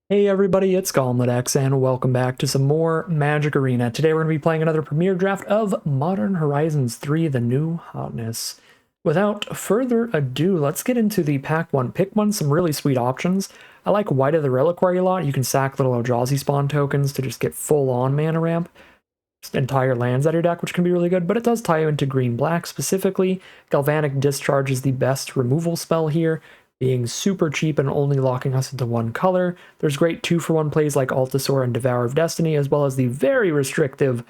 Hey everybody, it's GauntletX, and welcome back to some more Magic Arena. Today we're going to be playing another premiere draft of Modern Horizons 3, The New Hotness. Without further ado, let's get into the pack one. Pick one, some really sweet options. I like White of the Reliquary a lot. You can sack little Eldrazi spawn tokens to just get full-on mana ramp. Just entire lands out of your deck, which can be really good, but it does tie you into green-black specifically. Galvanic Discharge is the best removal spell here, being super cheap and only locking us into one color. There's great 2-for-1 plays like Altasaur and Devourer of Destiny, as well as the very restrictive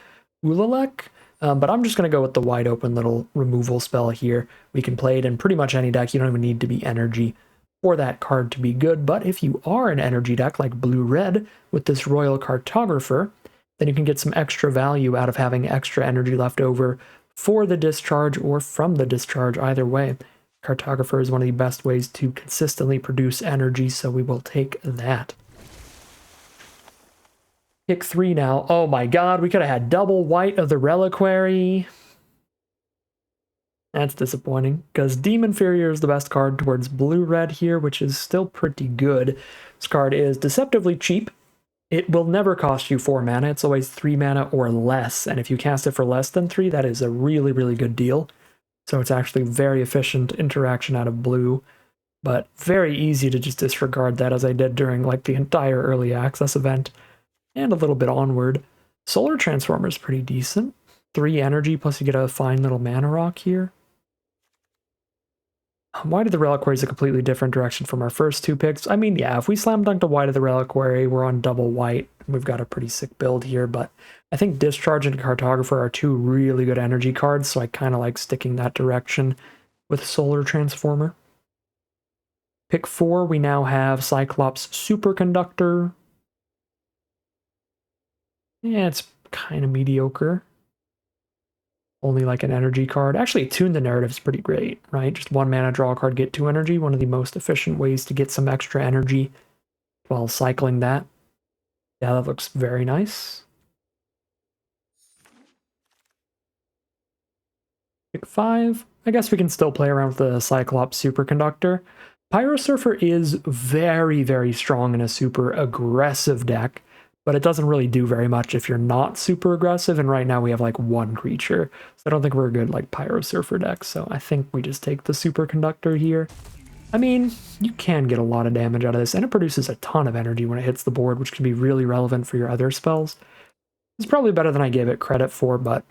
Ulalek. But I'm just going to go with the wide open little removal spell here. We can play it in pretty much any deck. You don't even need to be energy for that card to be good. But if you are an energy deck like blue-red with this Royal Cartographer, then you can get some extra value out of having extra energy left over for the discharge or from the discharge, either way. Cartographer is one of the best ways to consistently produce energy, so we will take that. Pick 3 now. Oh my god, we could have had double White of the Reliquary. That's disappointing, because Demon Inferior is the best card towards blue-red here, which is still pretty good. This card is deceptively cheap. It will never cost you 4 mana, it's always 3 mana or less, and if you cast it for less than 3, that is a really, really good deal. So it's actually very efficient interaction out of blue, but very easy to just disregard that, as I did during like the entire early access event, and a little bit onward. Solar Transformer is pretty decent. 3 energy, plus you get a fine little mana rock here. White of the Reliquary is a completely different direction from our first 2 picks. I mean, yeah, if we slam dunked a White of the Reliquary, we're on double white. We've got a pretty sick build here, but I think Discharge and Cartographer are 2 really good energy cards, so I kind of like sticking that direction with Solar Transformer. Pick 4, we now have Cyclops Superconductor. Yeah, it's kind of mediocre. Only like an energy card. Actually, Tune the Narrative is pretty great, right? Just 1 mana, draw a card, get 2 energy. One of the most efficient ways to get some extra energy while cycling that. Yeah, that looks very nice. Pick 5. I guess we can still play around with the Cyclops Superconductor. Pyrosurfer is very, very strong in a super aggressive deck, but it doesn't really do very much if you're not super aggressive, and right now we have like 1 creature, so I don't think we're a good like Pyrosurfer deck, so I think we just take the Superconductor here. I mean, you can get a lot of damage out of this, and it produces a ton of energy when it hits the board, which can be really relevant for your other spells. It's probably better than I gave it credit for, but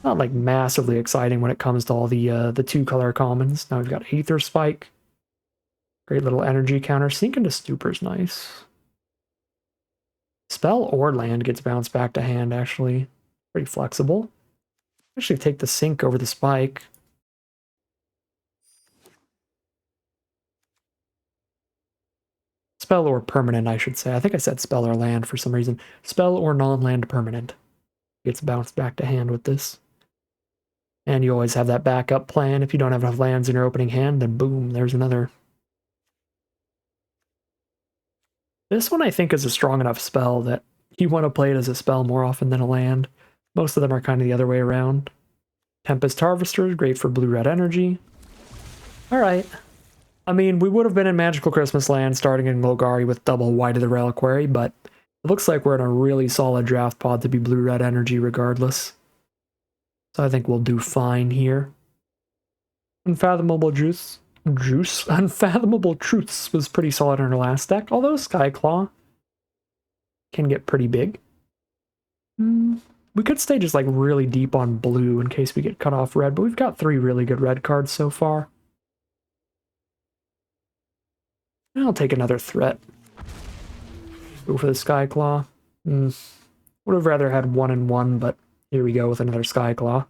not like massively exciting when it comes to all the 2-color commons. Now we've got Aether Spike. Great little energy counter. Sink into Stupor's nice. Spell or land gets bounced back to hand, actually. Pretty flexible. Actually take the Sink over the Spike. Spell or permanent, I should say. I think I said spell or land for some reason. Spell or non-land permanent gets bounced back to hand with this. And you always have that backup plan. If you don't have enough lands in your opening hand, then boom, there's another. This one I think is a strong enough spell that you want to play it as a spell more often than a land. Most of them are kind of the other way around. Tempest Harvester is great for blue-red energy. Alright. I mean, we would have been in Magical Christmas Land starting in Golgari with double White of the Reliquary, but it looks like we're in a really solid draft pod to be blue-red energy regardless. So I think we'll do fine here. Unfathomable Unfathomable Truths was pretty solid in our last deck, although Skyclaw can get pretty big. We could stay just like really deep on blue in case we get cut off red, but we've got 3 really good red cards so far. I'll take another threat. Go for the Skyclaw. Would have rather had 1 and 1, but here we go with another Skyclaw.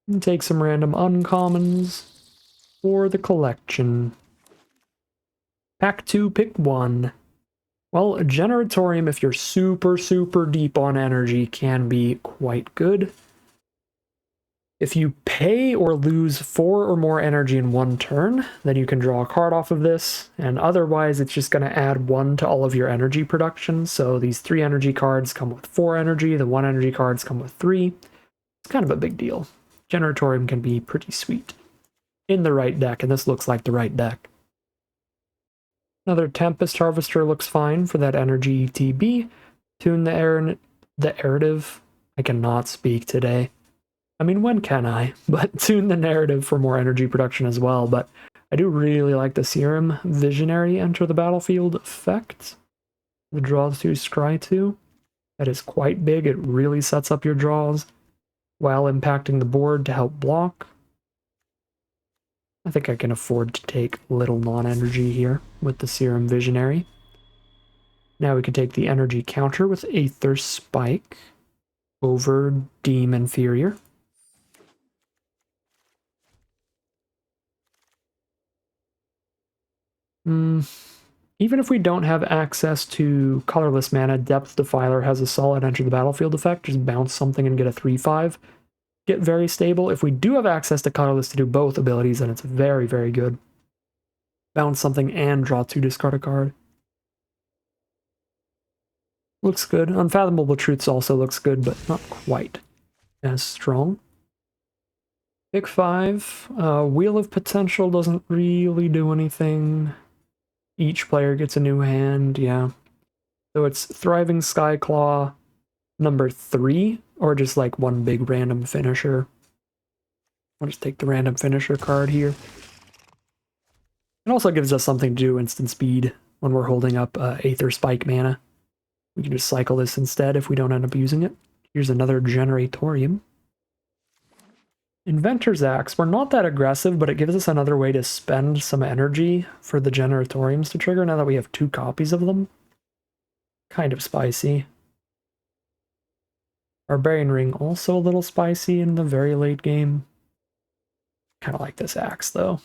And take some random uncommons for the collection. Pack 2, pick 1. Well, a Generatorium, if you're super, super deep on energy, can be quite good. If you pay or lose 4 or more energy in one turn, then you can draw a card off of this, and otherwise it's just going to add 1 to all of your energy production. So these 3 energy cards come with 4 energy, the 1 energy cards come with 3. It's kind of a big deal. Generatorium can be pretty sweet in the right deck, and this looks like the right deck. Another Tempest Harvester looks fine for that energy ETB. Tune the narrative. I cannot speak today. I mean, when can I? But tune the narrative for more energy production as well. But I do really like the Serum Visionary enter the battlefield effect. The draws to scry 2. That is quite big. It really sets up your draws while impacting the board to help block. I think I can afford to take little non-energy here with the Serum Visionary. Now we can take the energy counter with Aether Spike over Deem Inferior. Even if we don't have access to colorless mana, Depth Defiler has a solid enter the battlefield effect. Just bounce something and get a 3/5. Get very stable. If we do have access to colorless to do both abilities, then it's very, very good. Bounce something and draw 2, discard a card. Looks good. Unfathomable Truths also looks good, but not quite as strong. Pick 5. Wheel of Potential doesn't really do anything. Each player gets a new hand, yeah. So it's Thriving Skyclaw, number 3, or just like one big random finisher. I'll just take the random finisher card here. It also gives us something to do instant speed when we're holding up Aether Spike mana. We can just cycle this instead if we don't end up using it. Here's another Generatorium. Inventor's Axe. We're not that aggressive, but it gives us another way to spend some energy for the Generatoriums to trigger now that we have 2 copies of them. Kind of spicy. Barbarian Ring also a little spicy in the very late game. Kind of like this axe though.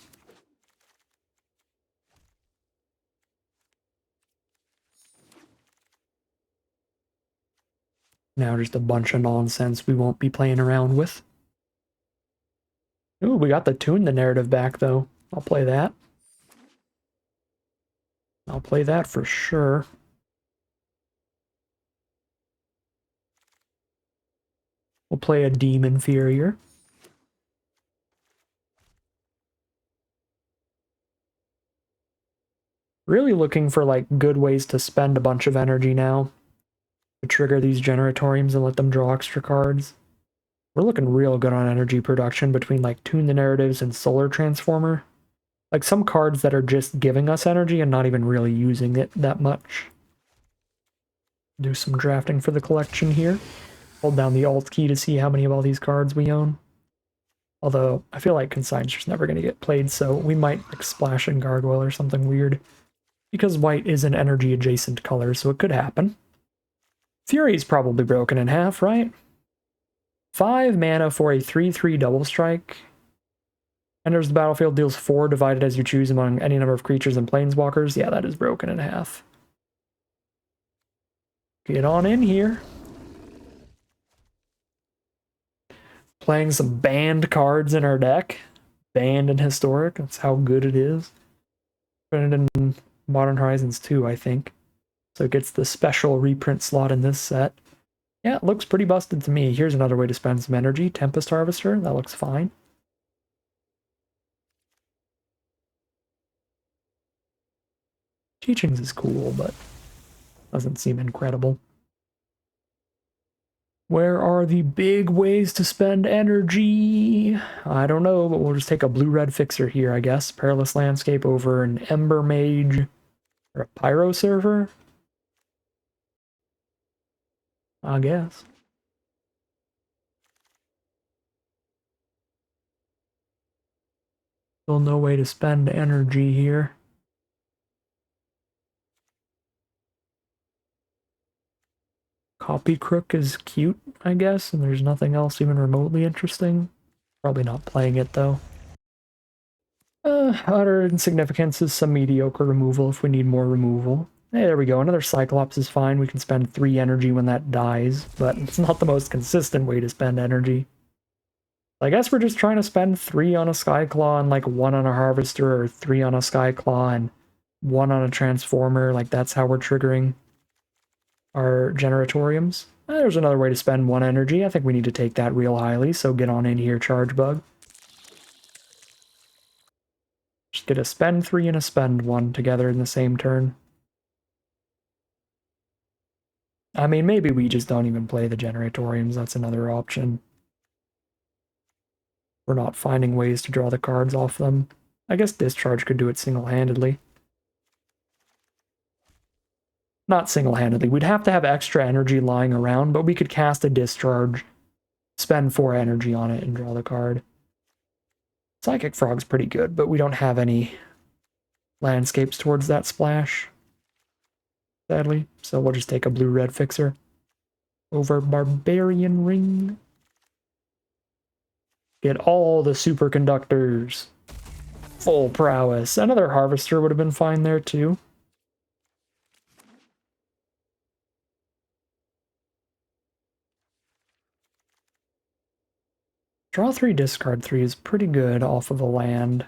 Now just a bunch of nonsense we won't be playing around with. Ooh, we got the Tune the Narrative back though. I'll play that. I'll play that for sure. We'll play a Deem Inferior. Really looking for like good ways to spend a bunch of energy now to trigger these Generatoriums and let them draw extra cards. We're looking real good on energy production between like Tune the Narratives and Solar Transformer. Like some cards that are just giving us energy and not even really using it that much. Do some drafting for the collection here. Hold down the Alt key to see how many of all these cards we own. Although, I feel like Consign's just never going to get played, so we might like Splash and Gargoyle or something weird. Because white is an energy-adjacent color, so it could happen. Fury's probably broken in half, right? 5 mana for a 3/3 double strike. Enters the battlefield, deals 4, divided as you choose among any number of creatures and planeswalkers. Yeah, that is broken in half. Get on in here. Playing some banned cards in our deck. Banned and historic, that's how good it is. Put it in Modern Horizons 2, I think. So it gets the special reprint slot in this set. Yeah, it looks pretty busted to me. Here's another way to spend some energy. Tempest Harvester, that looks fine. Teachings is cool, but doesn't seem incredible. Where are the big ways to spend energy? I don't know, but we'll just take a blue-red fixer here, I guess. Perilous Landscape over an Ember Mage or a Pyro Server. I guess. Still no way to spend energy here. Copy Crook is cute, I guess, and there's nothing else even remotely interesting. Probably not playing it, though. Utter insignificance is some mediocre removal if we need more removal. Hey, there we go. Another Cyclops is fine. We can spend 3 energy when that dies, but it's not the most consistent way to spend energy. I guess we're just trying to spend 3 on a Skyclaw and like 1 on a Harvester, or 3 on a Skyclaw and 1 on a Transformer. Like that's how we're triggering our Generatoriums. There's another way to spend 1 energy. I think we need to take that real highly, so get on in here, Charge Bug. Just get a spend 3 and a spend 1 together in the same turn. I mean, maybe we just don't even play the Generatoriums. That's another option. We're not finding ways to draw the cards off them. I guess Discharge could do it single-handedly. Not single-handedly. We'd have to have extra energy lying around, but we could cast a Discharge, spend 4 energy on it, and draw the card. Psychic Frog's pretty good, but we don't have any landscapes towards that splash, sadly. So we'll just take a blue-red fixer over Barbarian Ring. Get all the superconductors. Full prowess. Another Harvester would have been fine there, too. Draw 3, discard 3 is pretty good off of a land.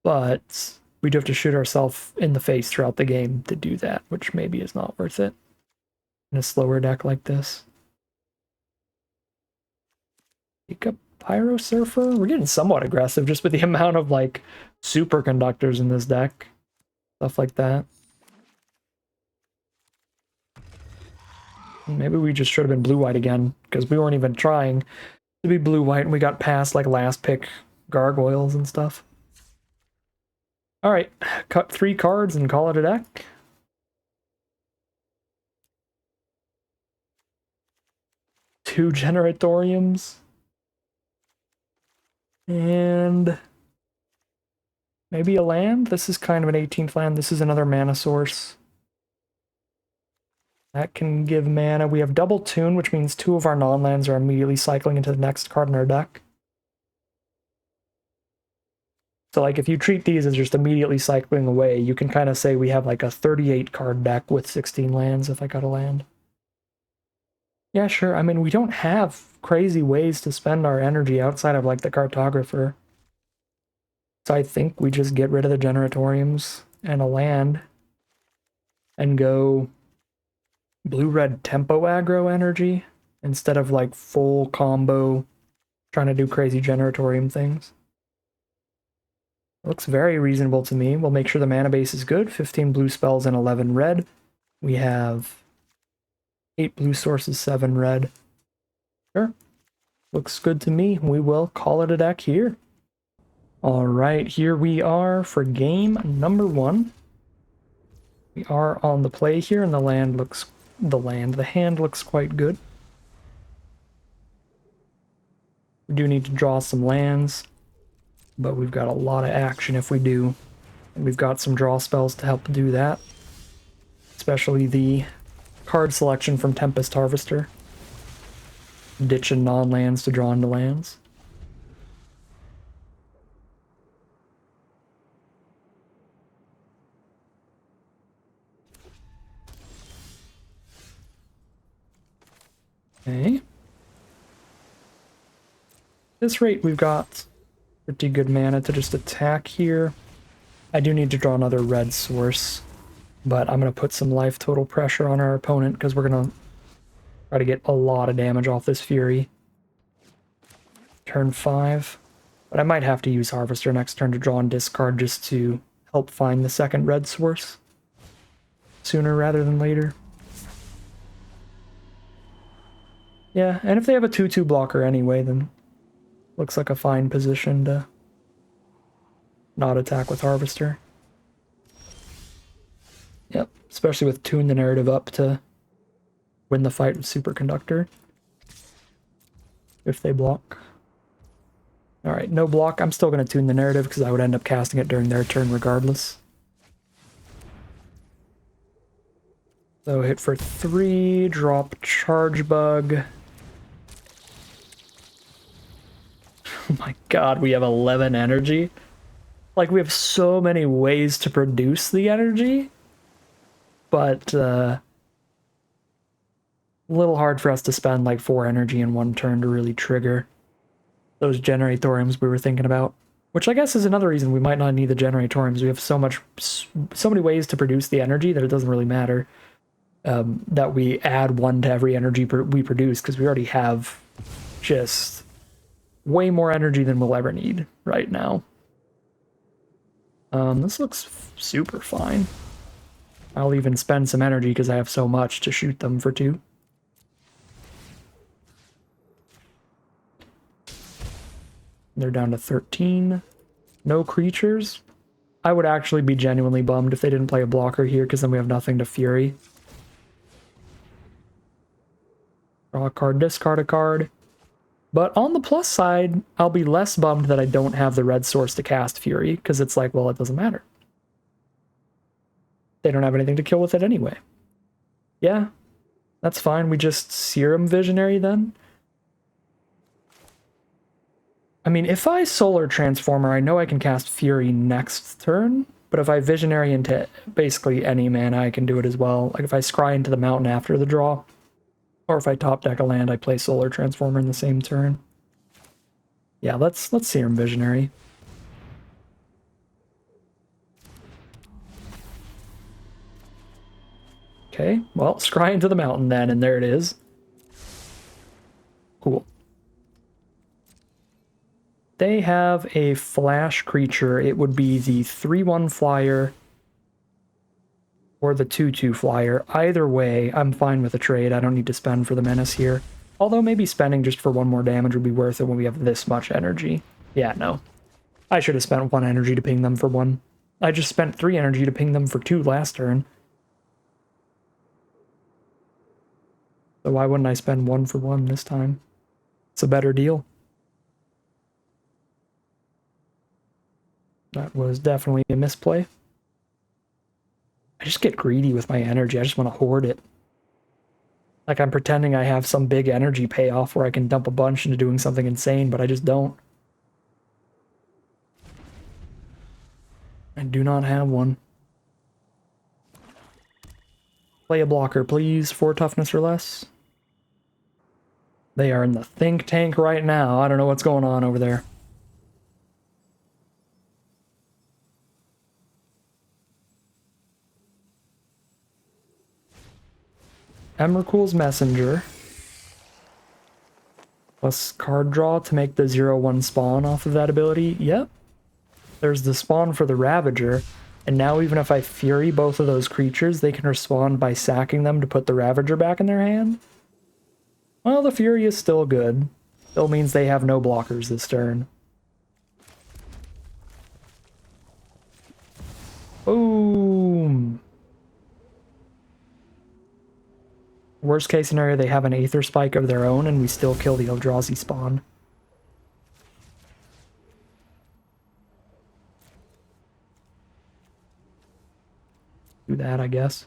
But we do have to shoot ourselves in the face throughout the game to do that, which maybe is not worth it in a slower deck like this. Take a Pyro Surfer? We're getting somewhat aggressive just with the amount of, like, superconductors in this deck. Stuff like that. Maybe we just should have been blue-white again, because we weren't even trying to be blue-white, and we got past, like, last pick gargoyles and stuff. Alright, cut 3 cards and call it a deck. Two Generatoriums. And maybe a land? This is kind of an 18th land. This is another mana source. That can give mana. We have double tune, which means 2 of our non-lands are immediately cycling into the next card in our deck. So, like, if you treat these as just immediately cycling away, you can kind of say we have, like, a 38-card deck with 16 lands if I got a land. Yeah, sure. I mean, we don't have crazy ways to spend our energy outside of, like, the Cartographer. So I think we just get rid of the Generatoriums and a land and go blue-red tempo aggro energy instead of, like, full combo trying to do crazy Generatorium things. Looks very reasonable to me. We'll make sure the mana base is good. 15 blue spells and 11 red. We have 8 blue sources, 7 red. Sure. Looks good to me. We will call it a deck here. Alright, here we are for game number 1. We are on the play here, and the hand looks quite good. We do need to draw some lands, but we've got a lot of action if we do. And we've got some draw spells to help do that. Especially the card selection from Tempest Harvester. Ditching non-lands to draw into lands. Okay. At this rate, we've got pretty good mana to just attack here. I do need to draw another red source, but I'm going to put some life total pressure on our opponent because we're going to try to get a lot of damage off this Fury. Turn 5. But I might have to use Harvester next turn to draw and discard just to help find the second red source sooner rather than later. Yeah, and if they have a 2/2 blocker anyway, then looks like a fine position to not attack with Harvester. Yep, especially with Tune the Narrative up to win the fight with Superconductor. If they block. Alright, no block. I'm still going to Tune the Narrative because I would end up casting it during their turn regardless. So hit for 3, drop Charge Bug. Oh my god, we have 11 energy. Like, we have so many ways to produce the energy, but a little hard for us to spend like 4 energy in one turn to really trigger those generatoriums we were thinking about. Which I guess is another reason we might not need the generatoriums. We have so many ways to produce the energy that it doesn't really matter that we add one to every energy we produce, because we already have just way more energy than we'll ever need right now. This looks super fine. I'll even spend some energy because I have so much to shoot them for 2. They're down to 13. No creatures. I would actually be genuinely bummed if they didn't play a blocker here, because then we have nothing to Fury. Draw a card, discard a card. But on the plus side, I'll be less bummed that I don't have the red source to cast Fury, because it's like, well, it doesn't matter. They don't have anything to kill with it anyway. Yeah, that's fine. We just Serum Visionary then. I mean, if I Solar Transformer, I know I can cast Fury next turn, but if I Visionary into basically any mana, I can do it as well. Like if I Scry into the mountain after the draw, or if I top deck a land, I play Solar Transformer in the same turn. Yeah, let's Serum Visionary. Okay, well, Scry into the mountain then, and there it is. Cool. They have a flash creature. It would be the 3/1 flyer or the 2/2 flyer. Either way, I'm fine with a trade. I don't need to spend for the menace here. Although maybe spending just for 1 more damage would be worth it when we have this much energy. Yeah, no. I should have spent 1 energy to ping them for 1. I just spent 3 energy to ping them for 2 last turn. So why wouldn't I spend 1 for 1 this time? It's a better deal. That was definitely a misplay. I just get greedy with my energy. I just want to hoard it. Like I'm pretending I have some big energy payoff where I can dump a bunch into doing something insane, but I just don't. I do not have one. Play a blocker, please. 4 toughness or less. They are in the think tank right now. I don't know what's going on over there. Emrakul's Messenger. Plus card draw to make the 0/1 spawn off of that ability. Yep. There's the spawn for the Ravager. And now even if I Fury both of those creatures, they can respond by sacking them to put the Ravager back in their hand. Well, the Fury is still good. Still means they have no blockers this turn. Boom! Worst case scenario, they have an Aether Spike of their own and we still kill the Eldrazi spawn. Do that, I guess.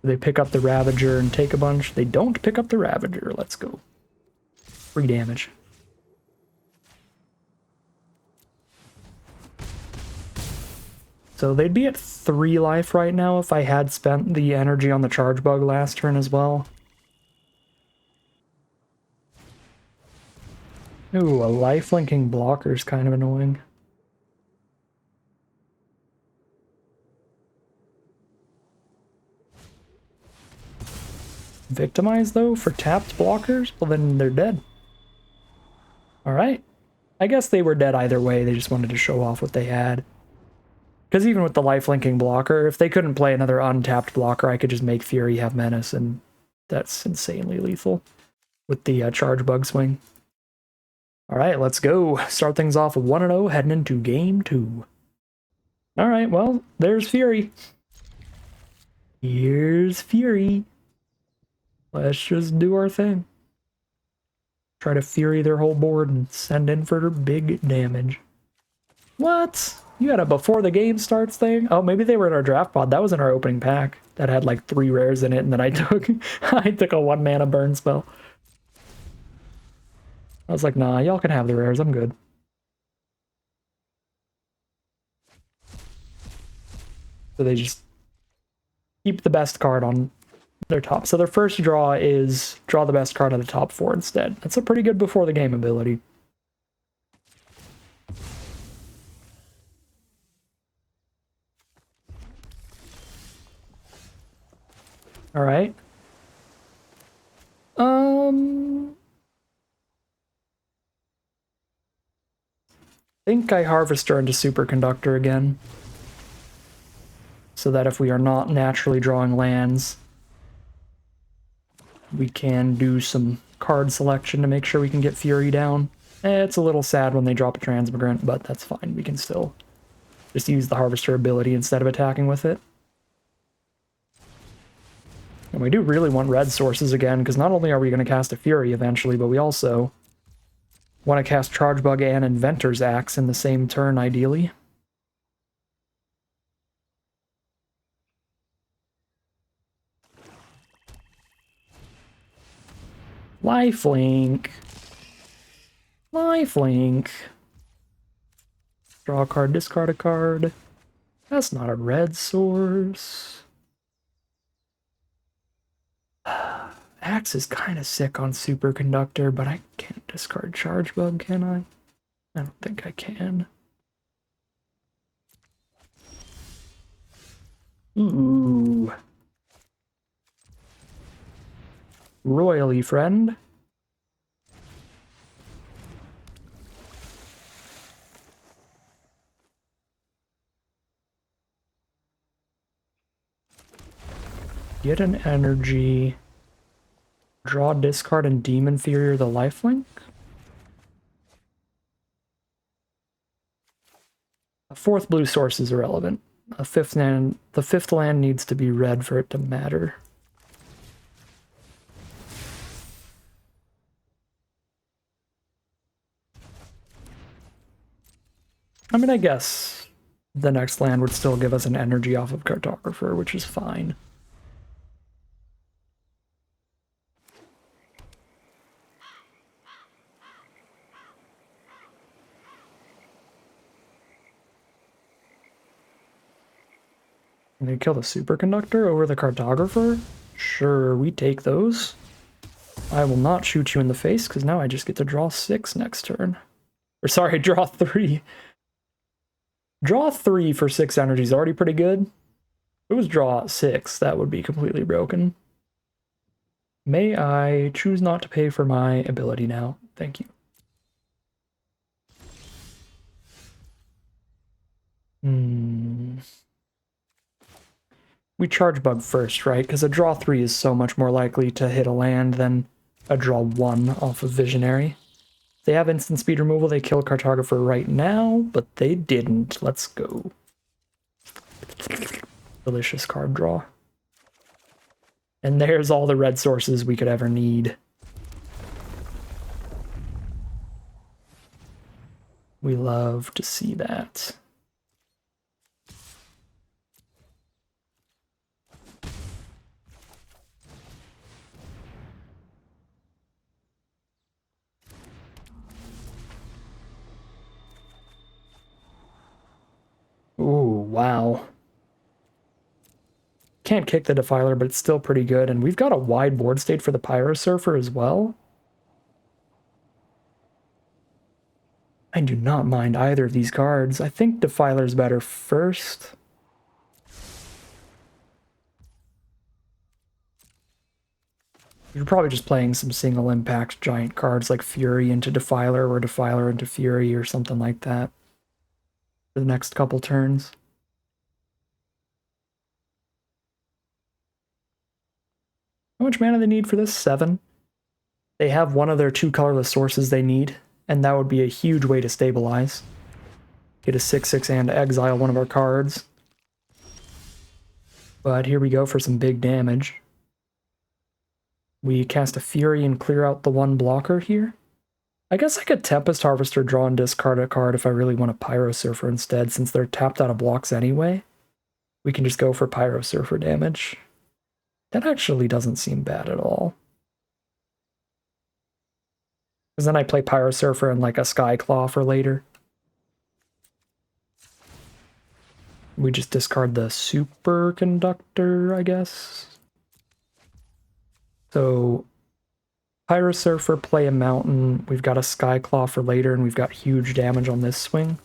They pick up the Ravager and take a bunch. They don't pick up the Ravager. Let's go. Free damage. So they'd be at 3 life right now if I had spent the energy on the Charge Bug last turn as well. Ooh, a life-linking blocker is kind of annoying. Victimize, though, for tapped blockers? Well, then they're dead. Alright. I guess they were dead either way, they just wanted to show off what they had. Because even with the life-linking blocker, if they couldn't play another untapped blocker, I could just make Fury have Menace, and that's insanely lethal with the Charge Bug swing. Alright, let's go. Start things off 1-0, heading into Game 2. Alright, well, there's Fury. Here's Fury. Let's just do our thing. Try to Fury their whole board and send in for big damage. What? You had a before the game starts thing? Oh, maybe they were in our draft pod. That was in our opening pack. That had like 3 rares in it, and then I took I took a 1 mana burn spell. I was like, nah, y'all can have the rares. I'm good. So they just keep the best card on their top. So their first draw is draw the best card of the top 4 instead. That's a pretty good before the game ability. All right. Think I Harvester into Superconductor again. So that if we are not naturally drawing lands, we can do some card selection to make sure we can get Fury down. It's a little sad when they drop a Transmigrant, but that's fine. We can still just use the Harvester ability instead of attacking with it. And we do really want red sources again, because not only are we going to cast a Fury eventually, but we also want to cast Charge Bug and Inventor's Axe in the same turn, ideally. Lifelink. Lifelink. Draw a card, discard a card. That's not a red source. Axe is kind of sick on Superconductor, but I can't discard Charge Bug, can I? I don't think I can. Ooh. Royally, friend. Get an energy. Draw, discard, and Demon Fury the lifelink. A 4th blue source is irrelevant. The 5th land needs to be red for it to matter. I mean, I guess the next land would still give us an energy off of Cartographer, which is fine. Can they kill the Superconductor over the Cartographer? Sure, we take those. I will not shoot you in the face, because now I just get to draw 6 next turn. Or sorry, draw 3. Draw 3 for 6 energy is already pretty good. If it was draw 6, that would be completely broken. May I choose not to pay for my ability now? Thank you. We Charge Bug first, right? Because a draw 3 is so much more likely to hit a land than a draw 1 off of Visionary. If they have instant speed removal, they kill Cartographer right now, but they didn't. Let's go. Delicious card draw. And there's all the red sources we could ever need. We love to see that. Ooh, wow. Can't kick the Defiler, but it's still pretty good. And we've got a wide board state for the Pyro Surfer as well. I do not mind either of these cards. I think Defiler's better first. You're probably just playing some single impact giant cards like Fury into Defiler or Defiler into Fury or something like that for the next couple turns. How much mana do they need for this? 7. They have one of their 2 colorless sources they need, and that would be a huge way to stabilize. Get a 6/6 and exile one of our cards. But here we go for some big damage. We cast a Fury and clear out the 1 blocker here. I guess I could Tempest Harvester, draw and discard a card if I really want a Pyro Surfer instead, since they're tapped out of blocks anyway. We can just go for Pyro Surfer damage. That actually doesn't seem bad at all. Because then I play Pyro Surfer and like a Skyclaw for later. We just discard the Superconductor, I guess. So Pyrosurfer, play a mountain. We've got a Skyclaw for later, and we've got huge damage on this swing.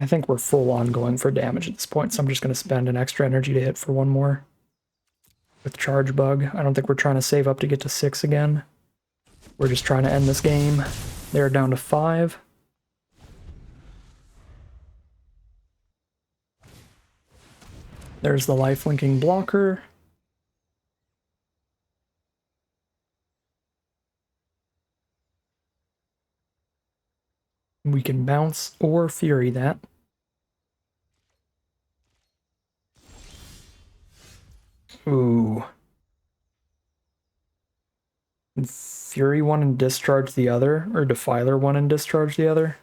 I think we're full on going for damage at this point, so I'm just going to spend an extra energy to hit for one more. With Charge Bug, I don't think we're trying to save up to get to 6 again. We're just trying to end this game. They're down to 5. There's the life-linking blocker. We can bounce or Fury that. Ooh. Fury one and discharge the other, or Defiler one and discharge the other.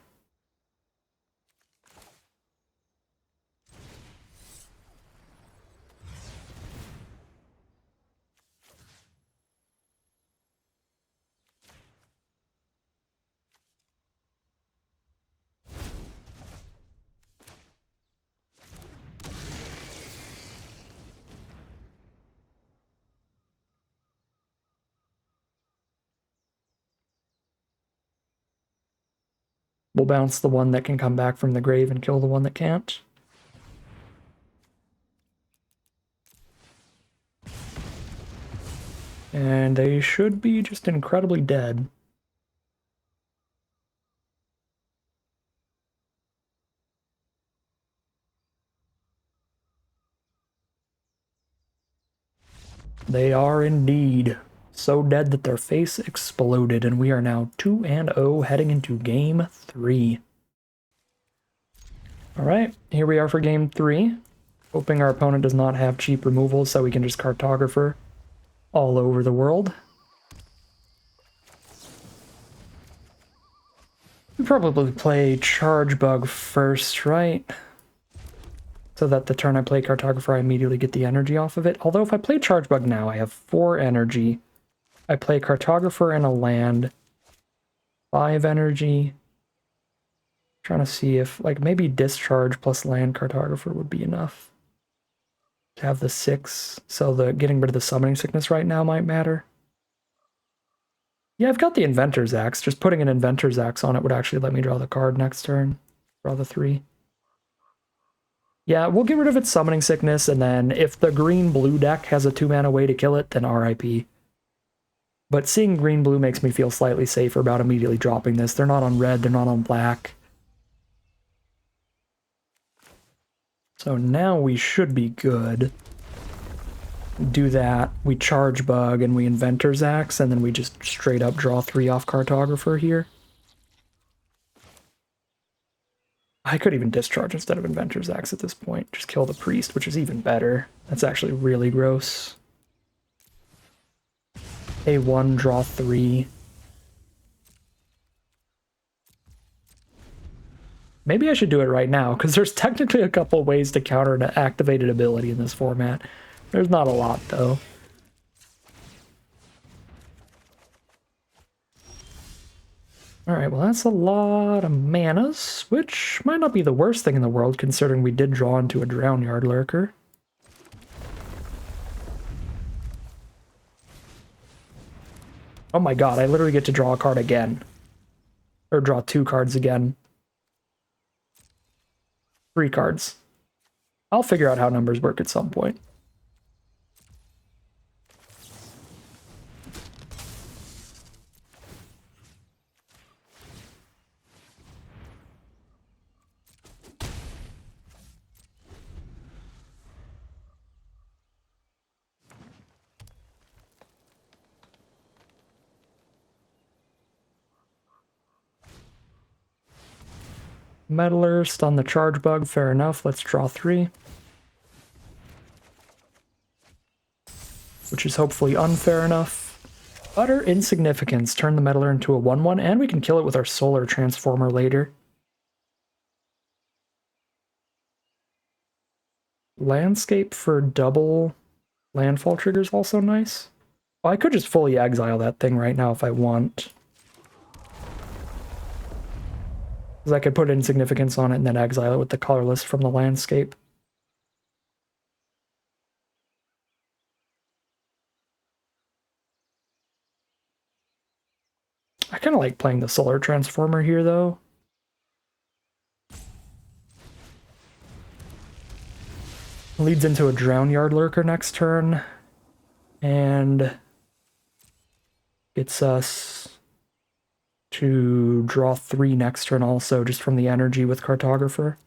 We'll bounce the one that can come back from the grave and kill the one that can't. And they should be just incredibly dead. They are indeed so dead that their face exploded, and we are now 2-0 heading into game 3. Alright, here we are for game 3. Hoping our opponent does not have cheap removals so we can just Cartographer all over the world. We probably play Charge Bug first, right? So that the turn I play Cartographer, I immediately get the energy off of it. Although if I play Charge Bug now, I have 4 energy. I play Cartographer and a land. 5 energy. Trying to see if, like, maybe Discharge plus Land Cartographer would be enough to have the 6. So the getting rid of the Summoning Sickness right now might matter. Yeah, I've got the Inventor's Axe. Just putting an Inventor's Axe on it would actually let me draw the card next turn. Draw the 3. Yeah, we'll get rid of its Summoning Sickness, and then if the green-blue deck has a 2-mana way to kill it, then RIP. But seeing green-blue makes me feel slightly safer about immediately dropping this. They're not on red, they're not on black. So now we should be good. Do that, we Charge Bug, and we Inventor's Axe, and then we just straight up draw 3 off Cartographer here. I could even Discharge instead of Inventor's Axe at this point. Just kill the Priest, which is even better. That's actually really gross. A1, draw 3. Maybe I should do it right now, because there's technically a couple ways to counter an activated ability in this format. There's not a lot, though. Alright, well that's a lot of manas, which might not be the worst thing in the world, considering we did draw into a Drownyard Lurker. Oh my god, I literally get to draw a card again. Or draw 2 cards again. 3 cards. I'll figure out how numbers work at some point. Meddler, stun the Charge Bug, fair enough. Let's draw 3. Which is hopefully unfair enough. Utter insignificance. Turn the Meddler into a 1/1, and we can kill it with our Solar Transformer later. Landscape for double landfall triggers also nice. Well, I could just fully exile that thing right now if I want. Because I could put insignificance on it and then exile it with the colorless from the landscape. I kind of like playing the solar transformer here, though. Leads into a Drown Yard Lurker next turn. And gets us to draw 3 next turn also, just from the energy with Cartographer.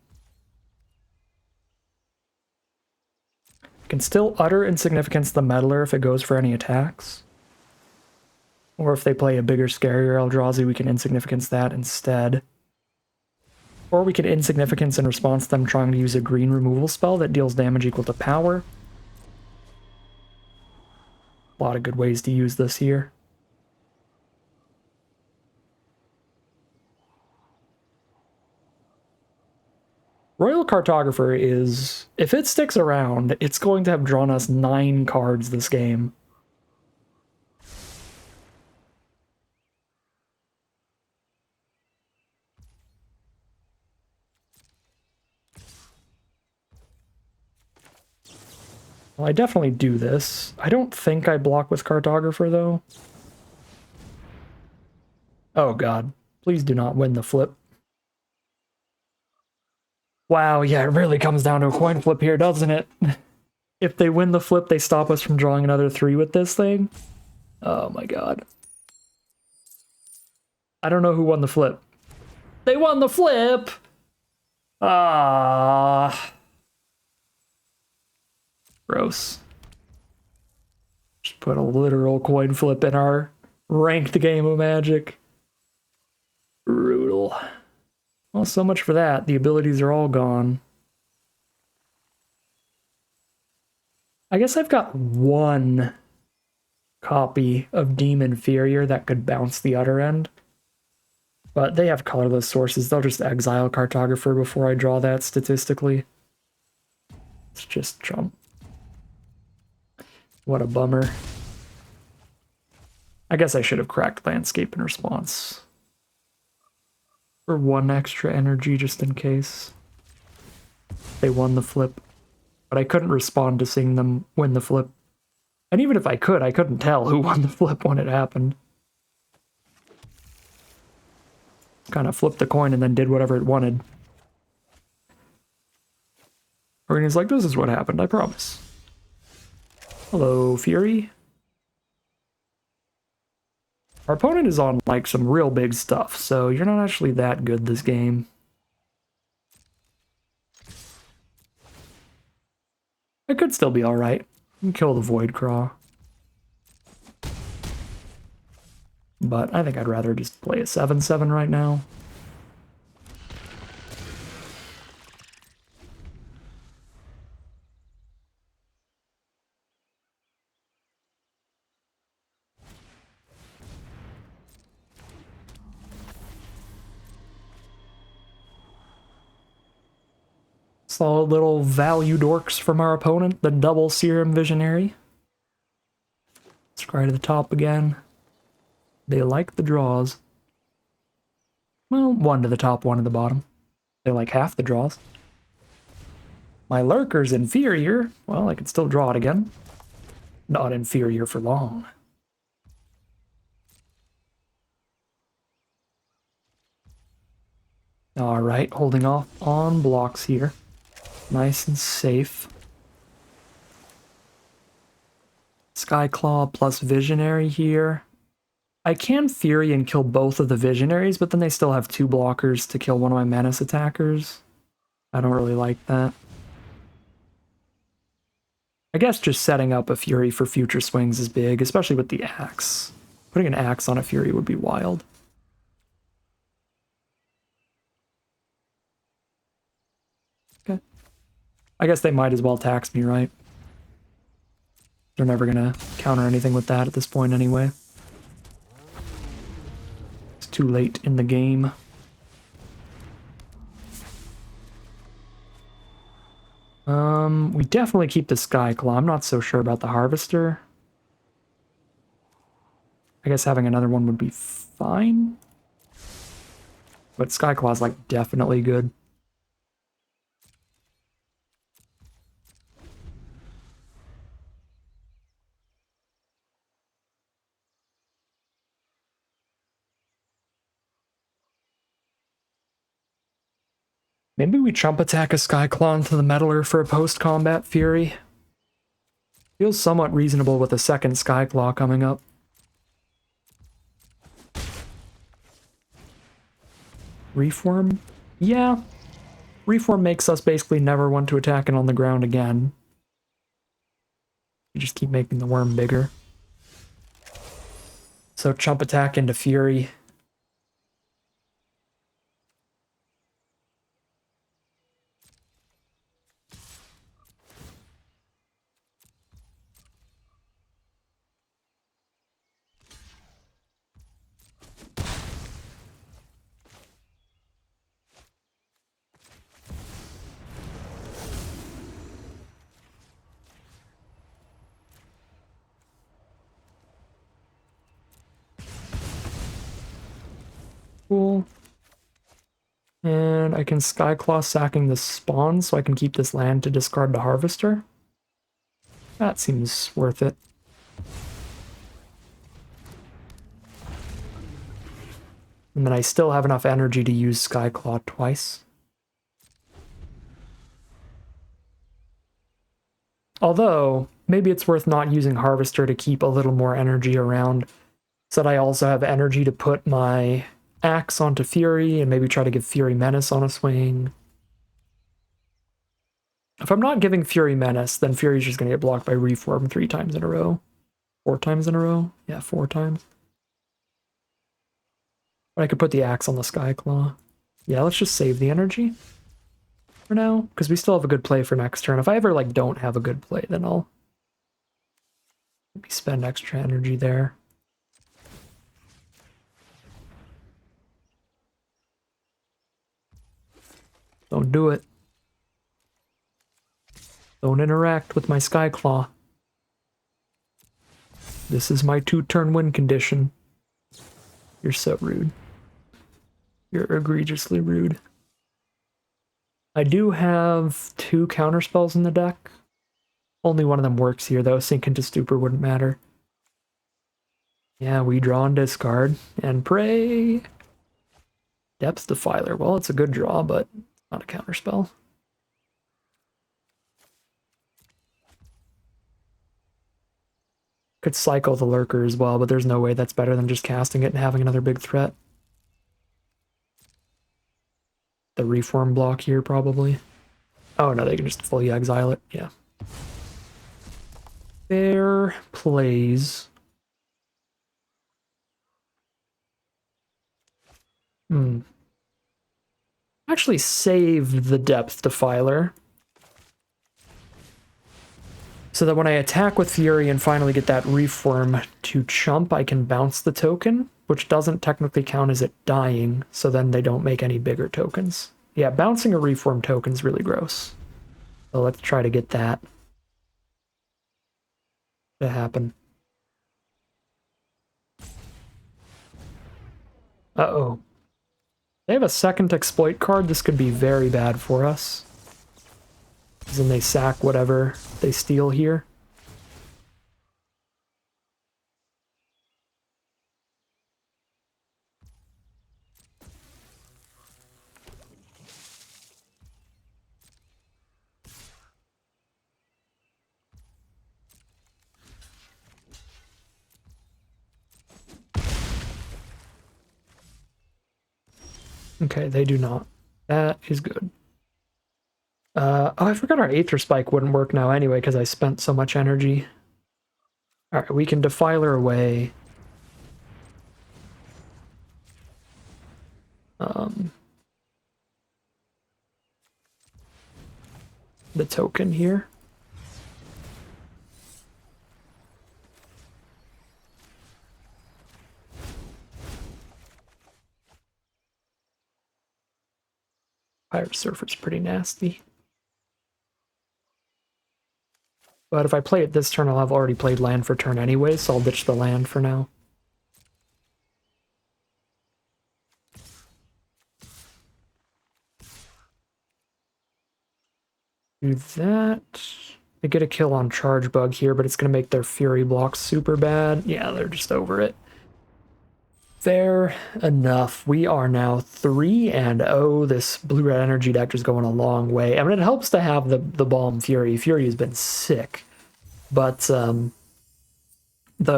Can still utter insignificance the Meddler if it goes for any attacks. Or if they play a bigger, scarier Eldrazi, we can insignificance that instead. Or we could insignificance in response to them trying to use a green removal spell that deals damage equal to power. A lot of good ways to use this here. Royal Cartographer is, if it sticks around, it's going to have drawn us 9 cards this game. Well, I definitely do this. I don't think I block with Cartographer, though. Oh god, please do not win the flip. Wow, yeah, it really comes down to a coin flip here, doesn't it? If they win the flip, they stop us from drawing another 3 with this thing. Oh my god. I don't know who won the flip. They won the flip! Ah. Gross. Just put a literal coin flip in our ranked game of Magic. Brutal. Well, so much for that. The abilities are all gone. I guess I've got 1 copy of Demon Inferior that could bounce the other end. But they have colorless sources. They'll just exile Cartographer before I draw that statistically. It's just Trump. What a bummer. I guess I should have cracked Landscape in response. For 1 extra energy just in case. They won the flip. But I couldn't respond to seeing them win the flip. And even if I could, I couldn't tell who won the flip when it happened. Kind of flipped the coin and then did whatever it wanted. Arena's like, this is what happened, I promise. Hello, Fury. Our opponent is on, like, some real big stuff, so you're not actually that good this game. I could still be alright. Kill the Void Craw. But I think I'd rather just play a 7/7 right now. Solid little value dorks from our opponent, the double Serum Visionary. Scry to the top again. They like the draws. Well, 1 to the top, 1 to the bottom. They like half the draws. My Lurker's inferior. Well, I can still draw it again. Not inferior for long. Alright, holding off on blocks here. Nice and safe. Skyclaw plus Visionary here. I can Fury and kill both of the Visionaries, but then they still have 2 blockers to kill one of my Menace attackers. I don't really like that. I guess just setting up a Fury for future swings is big, especially with the Axe. Putting an Axe on a Fury would be wild. Okay. I guess they might as well tax me, right? They're never gonna counter anything with that at this point anyway. It's too late in the game. We definitely keep the Skyclaw. I'm not so sure about the Harvester. I guess having another one would be fine. But Skyclaw's like definitely good. Maybe we chump attack a Skyclaw into the Meddler for a post-combat Fury. Feels somewhat reasonable with a second Skyclaw coming up. Reform? Yeah. Reform makes us basically never want to attack it on the ground again. You just keep making the worm bigger. So chump attack into Fury. Cool. And I can Skyclaw sacking the spawn so I can keep this land to discard the Harvester. That seems worth it. And then I still have enough energy to use Skyclaw twice. Although, maybe it's worth not using Harvester to keep a little more energy around, so that I also have energy to put my Axe onto Fury and maybe try to give Fury Menace on a swing. If I'm not giving Fury Menace, then Fury's just going to get blocked by Reform 3 times in a row. 4 times in a row? Yeah, 4 times. But I could put the Axe on the Skyclaw. Yeah, let's just save the energy for now, because we still have a good play for next turn. If I ever like don't have a good play, then I'll maybe spend extra energy there. Don't do it. Don't interact with my Skyclaw. This is my 2-turn win condition. You're so rude. You're egregiously rude. I do have 2 counterspells in the deck. Only one of them works here, though. Sink into Stupor wouldn't matter. Yeah, we draw and discard. And pray. Depth Defiler. Well, it's a good draw, but not a counterspell. Could cycle the Lurker as well, but there's no way that's better than just casting it and having another big threat. The Reform block here, probably. Oh no, they can just fully exile it, yeah. Fair plays. Actually save the Depth Defiler, so that when I attack with Fury and finally get that Reform to chump, I can bounce the token, which doesn't technically count as it dying, so then they don't make any bigger tokens. Yeah, bouncing a Reform token is really gross. So let's try to get that to happen. Uh-oh. They have a second exploit card. This could be very bad for us. Because then they sack whatever they steal here. Okay, they do not. That is good. Oh, I forgot our Aether Spike wouldn't work now anyway because I spent so much energy. Alright, we can Defiler away. The token here. Pirate Surfer's pretty nasty. But if I play it this turn, I'll have already played land for turn anyway, so I'll ditch the land for now. Do that. They get a kill on Charge Bug here, but it's going to make their Fury blocks super bad. Yeah, they're just over it. Fair enough. We are now 3-0. This blue-red energy deck is going a long way. I mean, it helps to have the Balm Fury. Fury has been sick. But the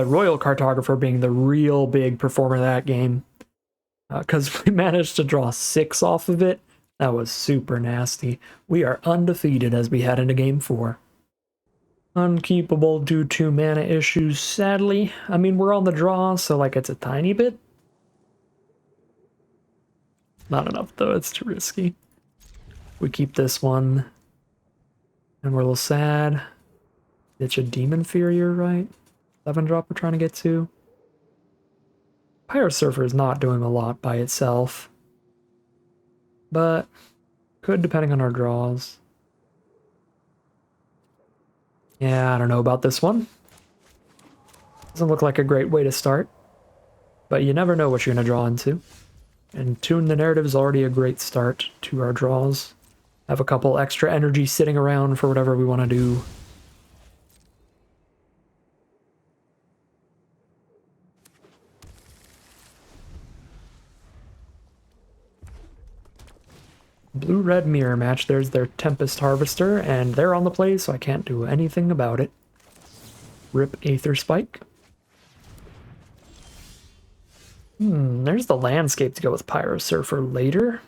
Royal Cartographer being the real big performer of that game, because we managed to draw 6 off of it. That was super nasty. We are undefeated as we head into game 4. Unkeepable due to mana issues, sadly. I mean, we're on the draw, so like it's a tiny bit. Not enough, though. It's too risky. We keep this one. And we're a little sad. It's a Demon Furier, right? 7-drop we're trying to get to. Pyro Surfer is not doing a lot by itself. But could, depending on our draws. Yeah, I don't know about this one. Doesn't look like a great way to start. But you never know what you're going to draw into. And Tune the Narrative is already a great start to our draws. Have a couple extra energy sitting around for whatever we want to do. Blue-red mirror match. There's their Tempest Harvester, and they're on the play, so I can't do anything about it. Rip Aether Spike. There's the landscape to go with Pyro Surfer later.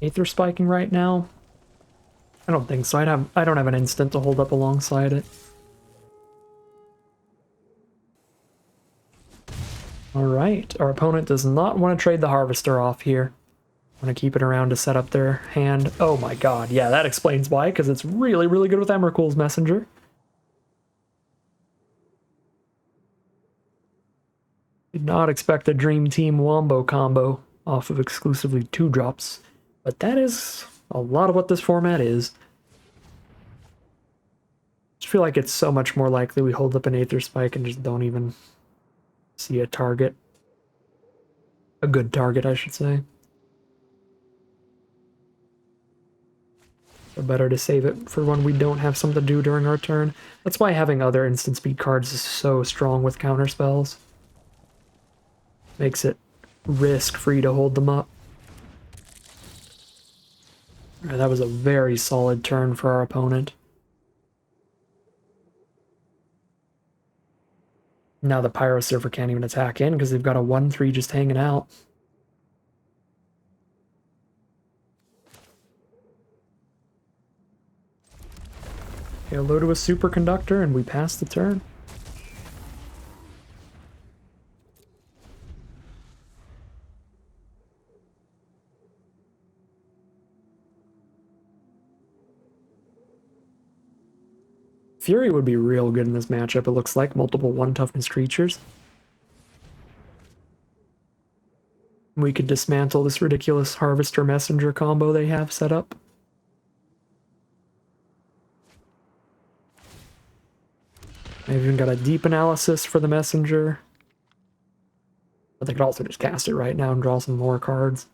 Aether Spiking right now? I don't think so. I don't have an instant to hold up alongside it. Alright, our opponent does not want to trade the Harvester off here. Want to keep it around to set up their hand. Oh my god, yeah, that explains why, because it's really, really good with Emrakul's Messenger. Did not expect a Dream Team Wombo combo off of exclusively 2-drops, but that is a lot of what this format is. I just feel like it's so much more likely we hold up an Aether Spike and just don't even see a target. A good target, I should say. So better to save it for when we don't have something to do during our turn. That's why having other instant speed cards is so strong with counter spells. Makes it risk-free to hold them up. Right, that was a very solid turn for our opponent. Now the Pyro Surfer can't even attack in because they've got a 1-3 just hanging out. Hello to a Superconductor, and we pass the turn. Fury would be real good in this matchup, it looks like. Multiple 1-toughness creatures. We could dismantle this ridiculous Harvester Messenger combo they have set up. They've even got a deep analysis for the Messenger. But they could also just cast it right now and draw some more cards.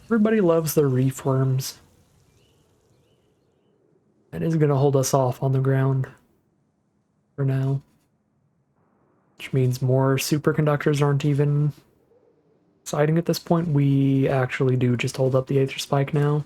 Everybody loves their Reefworms. That is going to hold us off on the ground for now. Which means more Superconductors aren't even siding at this point. We actually do just hold up the Aether Spike now.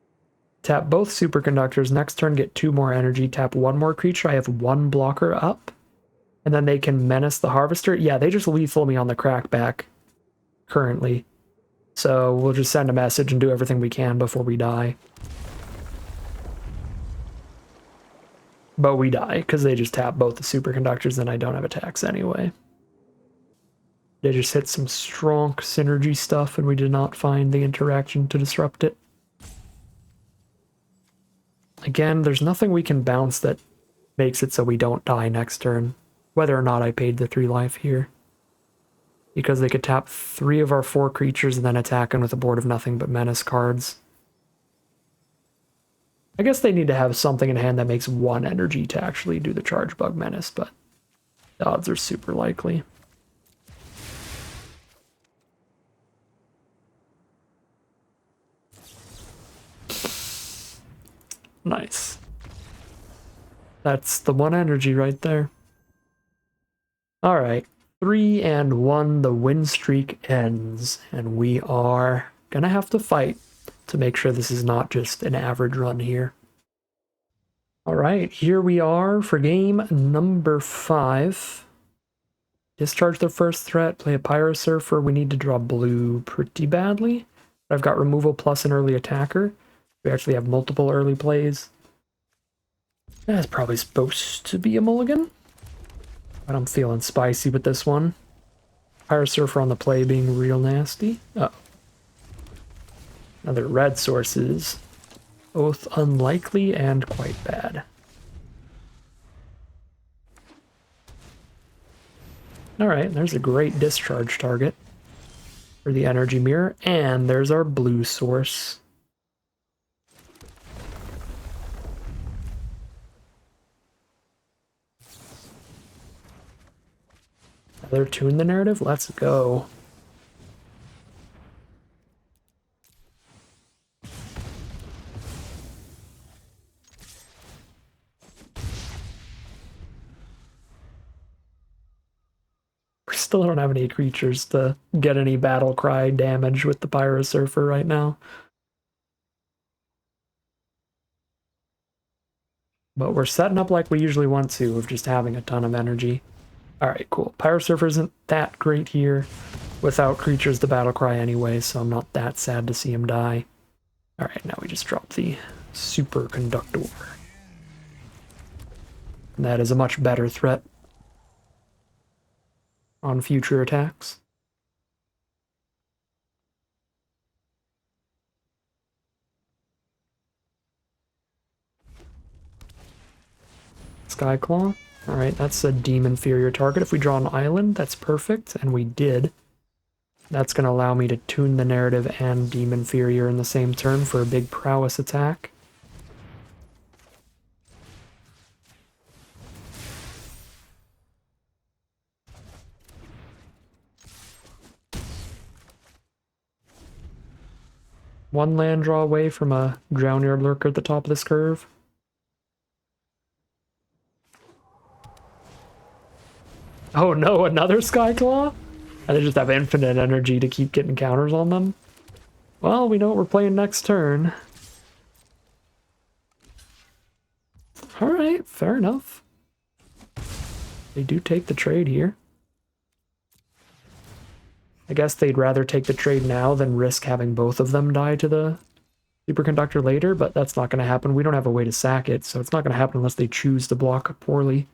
Tap both superconductors. Next turn, get 2 more energy. Tap 1 more creature. I have 1 blocker up. And then they can menace the harvester. Yeah, they just lethal me on the crackback currently. So we'll just send a message and do everything we can before we die. But we die, because they just tap both the superconductors and I don't have attacks anyway. They just hit some strong synergy stuff and we did not find the interaction to disrupt it. Again, there's nothing we can bounce that makes it so we don't die next turn, whether or not I paid the 3 life here. Because they could tap 3 of our 4 creatures and then attack them with a board of nothing but menace cards. I guess they need to have something in hand that makes 1 energy to actually do the charge bug menace, but the odds are super likely. Nice. That's the 1 energy right there. Alright, 3-1, the win streak ends, and we are gonna have to fight to make sure this is not just an average run here. Alright, here we are for game number 5. Discharge the first threat, play a Pyro Surfer. We need to draw blue pretty badly. I've got removal plus an early attacker. We actually have multiple early plays. That's probably supposed to be a mulligan. But I'm feeling spicy with this one. Pyro Surfer on the play being real nasty. Oh. Another red sources. Both unlikely and quite bad. Alright, there's a great discharge target for the energy mirror, and there's our blue source. Another tune the narrative? Let's go. We still don't have any creatures to get any battle cry damage with the Pyro Surfer right now. But we're setting up like we usually want to, of just having a ton of energy. Alright, cool. Pyro Surfer isn't that great here without creatures to battle cry anyway, so I'm not that sad to see him die. Alright, now we just drop the Superconductor. And that is a much better threat on future attacks. Skyclaw. Alright, that's a demon inferior target. If we draw an island, that's perfect, and we did. That's going to allow me to tune the narrative and demon inferior in the same turn for a big prowess attack. One land draw away from a Drownyard Lurker at the top of this curve. Oh no, another Skyclaw? And they just have infinite energy to keep getting counters on them? Well, we know what we're playing next turn. Alright, fair enough. They do take the trade here. I guess they'd rather take the trade now than risk having both of them die to the Superconductor later, but that's not going to happen. We don't have a way to sack it, so it's not going to happen unless they choose to block poorly.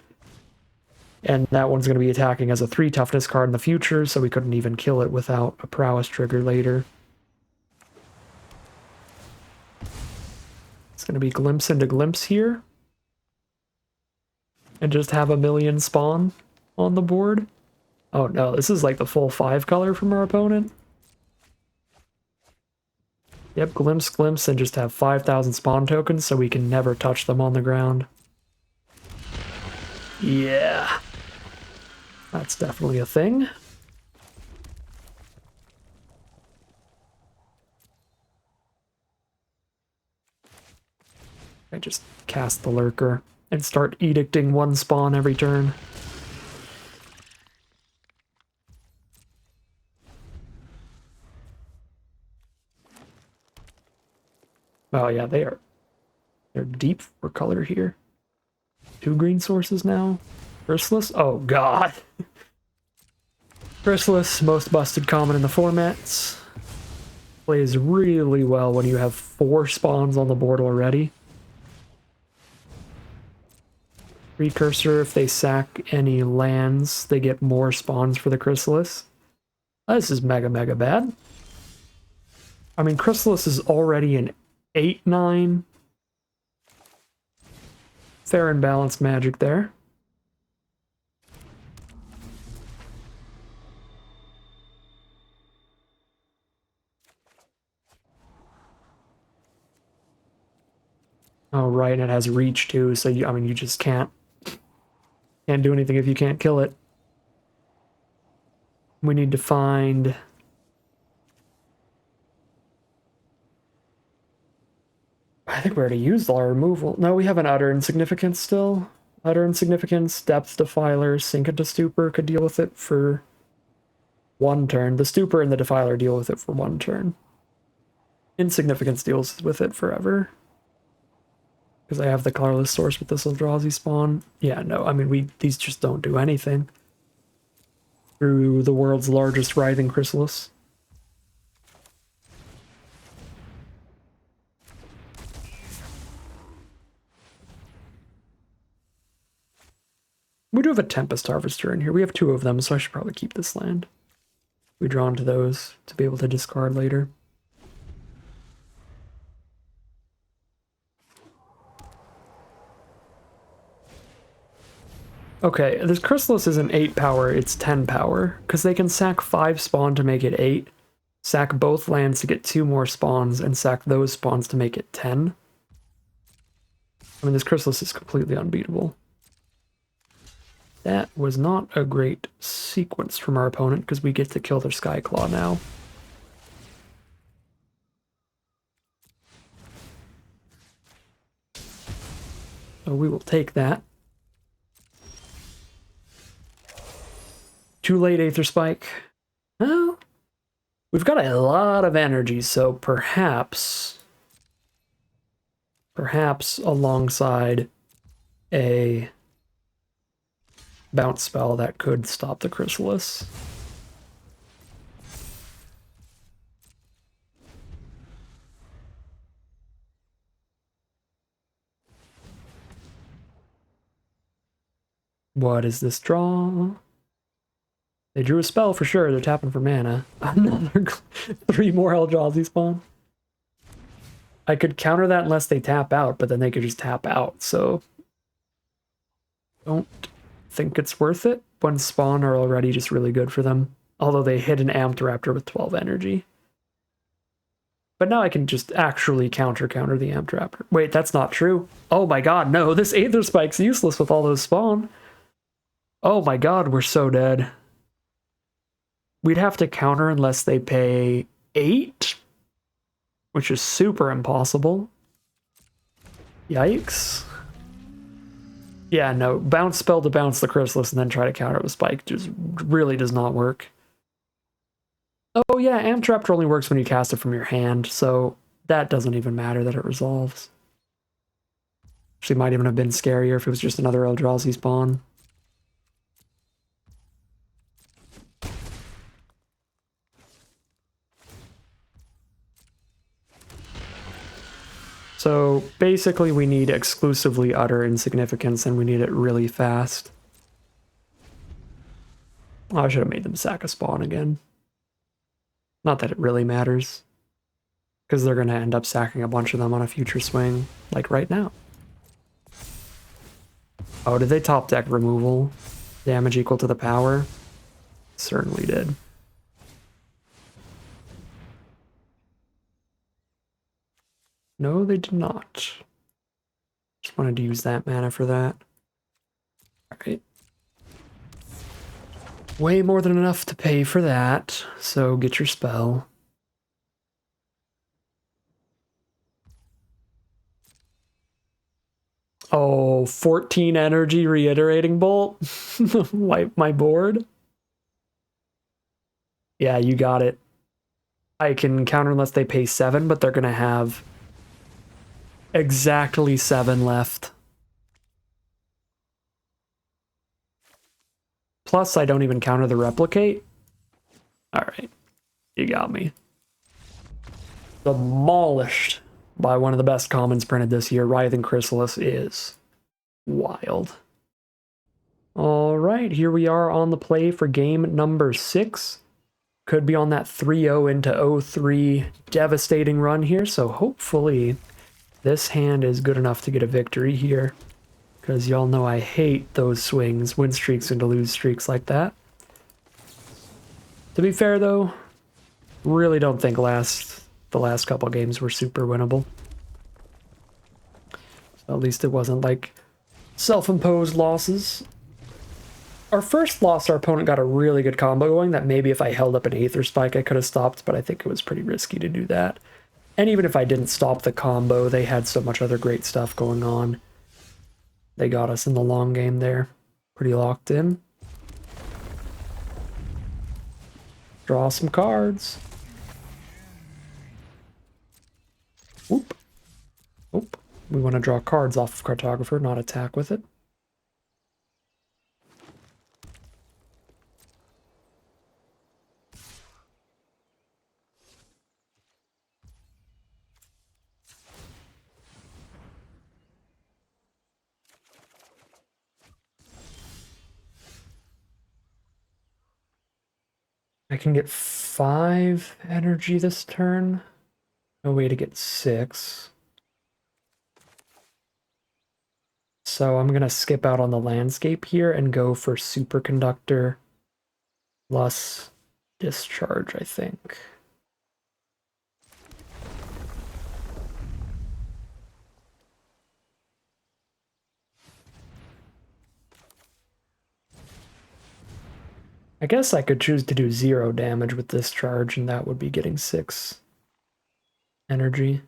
And that one's going to be attacking as a 3 toughness card in the future, so we couldn't even kill it without a prowess trigger later. It's going to be glimpse into glimpse here. And just have a million spawn on the board. Oh no, this is like the full 5 color from our opponent. Yep, glimpse, glimpse, and just have 5,000 spawn tokens so we can never touch them on the ground. Yeah. That's definitely a thing. I just cast the Lurker and start edicting 1 spawn every turn. Oh yeah, they are They're deep for color here. 2 green sources now. Chrysalis? Oh god. Chrysalis, most busted common in the formats. Plays really well when you have 4 spawns on the board already. Precursor, if they sack any lands, they get more spawns for the Chrysalis. This is mega bad. I mean, Chrysalis is already an 8/9. Fair and balanced magic there. Oh, right, and it has reach too, so I mean, you just can't do anything if you can't kill it. We need to find... I think we already used all our removal. No, we have an Utter Insignificance still. Utter Insignificance, Depth Defiler, Sink into Stupor could deal with it for 1 turn. The Stupor and the Defiler deal with it for 1 turn. Insignificance deals with it forever. Because I have the colorless source with this Eldrazi spawn. Yeah, no, I mean, these just don't do anything. Through the world's largest writhing chrysalis. We do have a Tempest Harvester in here. We have 2 of them, so I should probably keep this land. We draw into those to be able to discard later. Okay, this Chrysalis isn't 8 power, it's 10 power, because they can sack 5 spawn to make it 8, sack both lands to get 2 more spawns, and sack those spawns to make it 10. I mean, this Chrysalis is completely unbeatable. That was not a great sequence from our opponent, because we get to kill their Skyclaw now. So we will take that. Too late, Aether Spike. Well, we've got a lot of energy, so perhaps alongside a bounce spell that could stop the Chrysalis. What is this draw? They drew a spell for sure. They're tapping for mana. Another 3 more Eldrazi spawn. I could counter that unless they tap out, but then they could just tap out, so... Don't think it's worth it when spawn are already just really good for them. Although they hit an Amped Raptor with 12 energy. But now I can just actually counter the Amped Raptor. Wait, that's not true. Oh my god, no, this Aether Spike's useless with all those spawn. Oh my god, we're so dead. We'd have to counter unless they pay 8, which is super impossible. Yikes. Yeah, no, bounce spell to bounce the Chrysalis and then try to counter it with Spike just really does not work. Oh yeah, Amped Raptor only works when you cast it from your hand, so that doesn't even matter that it resolves. Actually, might even have been scarier if it was just another Eldrazi spawn. So basically we need exclusively Utter Insignificance and we need it really fast. Oh, I should have made them sack a spawn again. Not that it really matters. Because they're going to end up sacking a bunch of them on a future swing, like right now. Oh, did they top deck removal? Damage equal to the power? Certainly did. No, they did not. Just wanted to use that mana for that. Alright. Way more than enough to pay for that, so get your spell. Oh, 14 energy reiterating bolt? Wipe my board? Yeah, you got it. I can counter unless they pay 7, but they're gonna have Exactly 7 left. Plus, I don't even counter the replicate. Alright, you got me. Demolished by one of the best commons printed this year. Writhing Chrysalis is wild. Alright, here we are on the play for game number 6. Could be on that 3-0 into 0-3 devastating run here, so hopefully this hand is good enough to get a victory here. Because y'all know I hate those swings, win streaks into lose streaks like that. To be fair though, really don't think the last couple games were super winnable. So at least it wasn't like self-imposed losses. Our first loss, our opponent got a really good combo going that maybe if I held up an Aether Spike I could have stopped, but I think it was pretty risky to do that. And even if I didn't stop the combo, they had so much other great stuff going on. They got us in the long game there. Pretty locked in. Draw some cards. Oop. Oop. We want to draw cards off of Cartographer, not attack with it. I can get 5 energy this turn. No way to get 6. So I'm going to skip out on the landscape here and go for Superconductor plus Discharge, I think. I guess I could choose to do 0 damage with Discharge, and that would be getting 6 energy.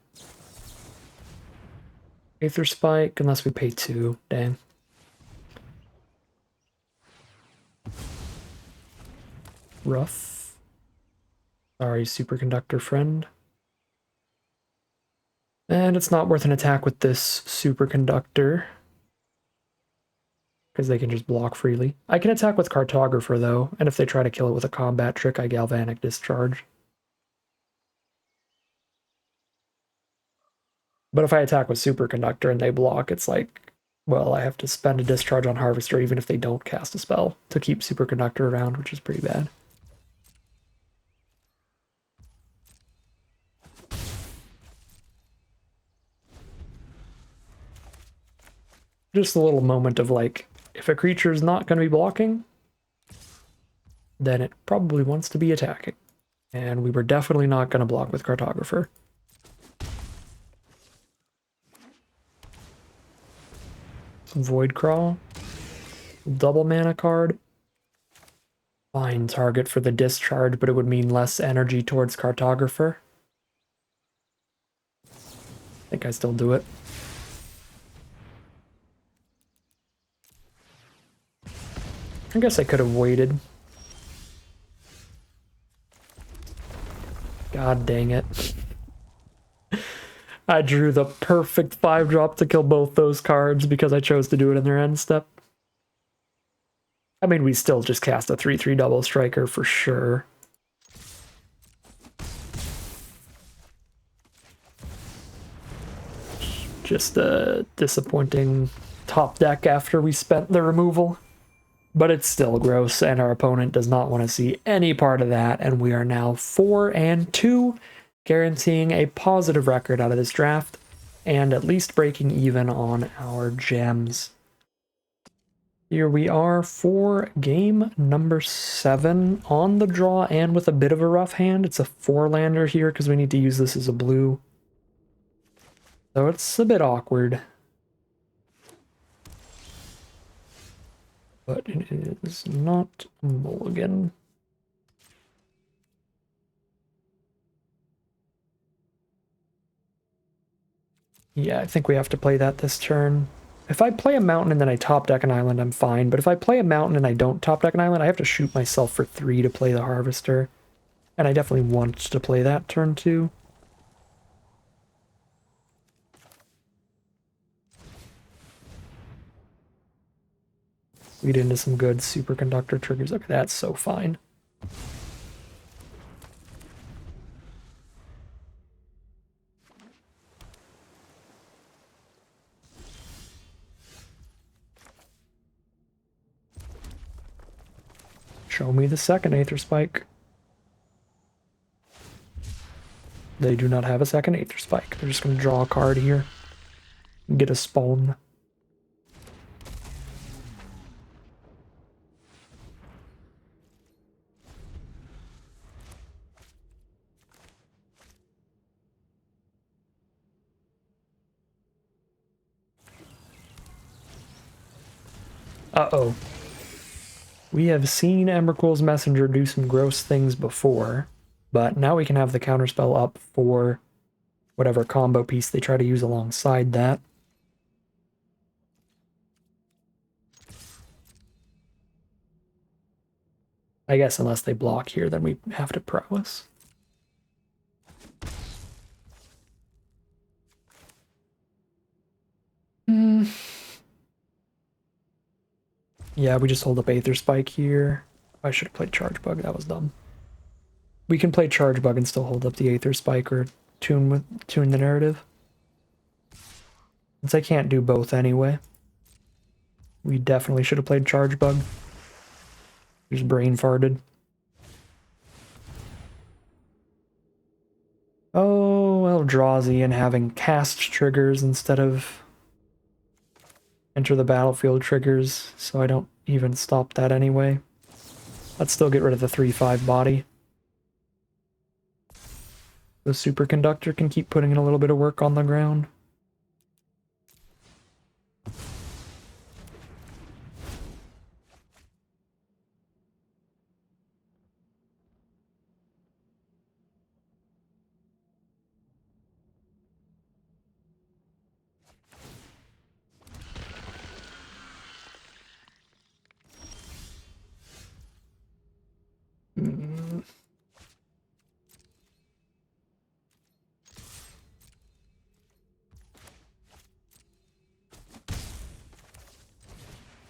Aether Spike, unless we pay 2. Dang. Rough. Sorry, Superconductor friend. And it's not worth an attack with this Superconductor, because they can just block freely. I can attack with Cartographer, though, and if they try to kill it with a combat trick, I Galvanic Discharge. But if I attack with Superconductor and they block, it's like, well, I have to spend a Discharge on Harvester even if they don't cast a spell to keep Superconductor around, which is pretty bad. Just a little moment of like, if a creature is not going to be blocking, then it probably wants to be attacking. And we were definitely not going to block with Cartographer. Void Crawl. Double mana card. Fine target for the Discharge, but it would mean less energy towards Cartographer. I think I still do it. I guess I could have waited. God dang it. I drew the perfect 5-drop to kill both those cards because I chose to do it in their end step. I mean, we still just cast a 3/3 double striker for sure. Just a disappointing top deck after we spent the removal. But it's still gross, and our opponent does not want to see any part of that, and we are now 4-2, guaranteeing a positive record out of this draft, and at least breaking even on our gems. Here we are for game number 7 on the draw and with a bit of a rough hand. It's a 4-lander here because we need to use this as a blue. So it's a bit awkward. But it is not a mulligan. Yeah, I think we have to play that this turn. If I play a mountain and then I top deck an island, I'm fine. But if I play a mountain and I don't top deck an island, I have to shoot myself for 3 to play the Harvester. And I definitely want to play that turn 2. lead into some good superconductor triggers. Okay, that's so fine. Show me the second Aether Spike. They do not have a second Aether Spike. They're just going to draw a card here and get a spawn. Uh-oh. We have seen Emrakul's Messenger do some gross things before, but now we can have the counterspell up for whatever combo piece they try to use alongside that. I guess unless they block here, then we have to prowess. Yeah, we just hold up Aether Spike here. I should have played Charge Bug, that was dumb. We can play Charge Bug and still hold up the Aether Spike or tune the narrative. Since I can't do both anyway. We definitely should have played Charge Bug. Just brain farted. Oh, Eldrazi and having cast triggers instead of enter the battlefield triggers, so I don't even stop that anyway. Let's still get rid of the 3/5 body. The superconductor can keep putting in a little bit of work on the ground.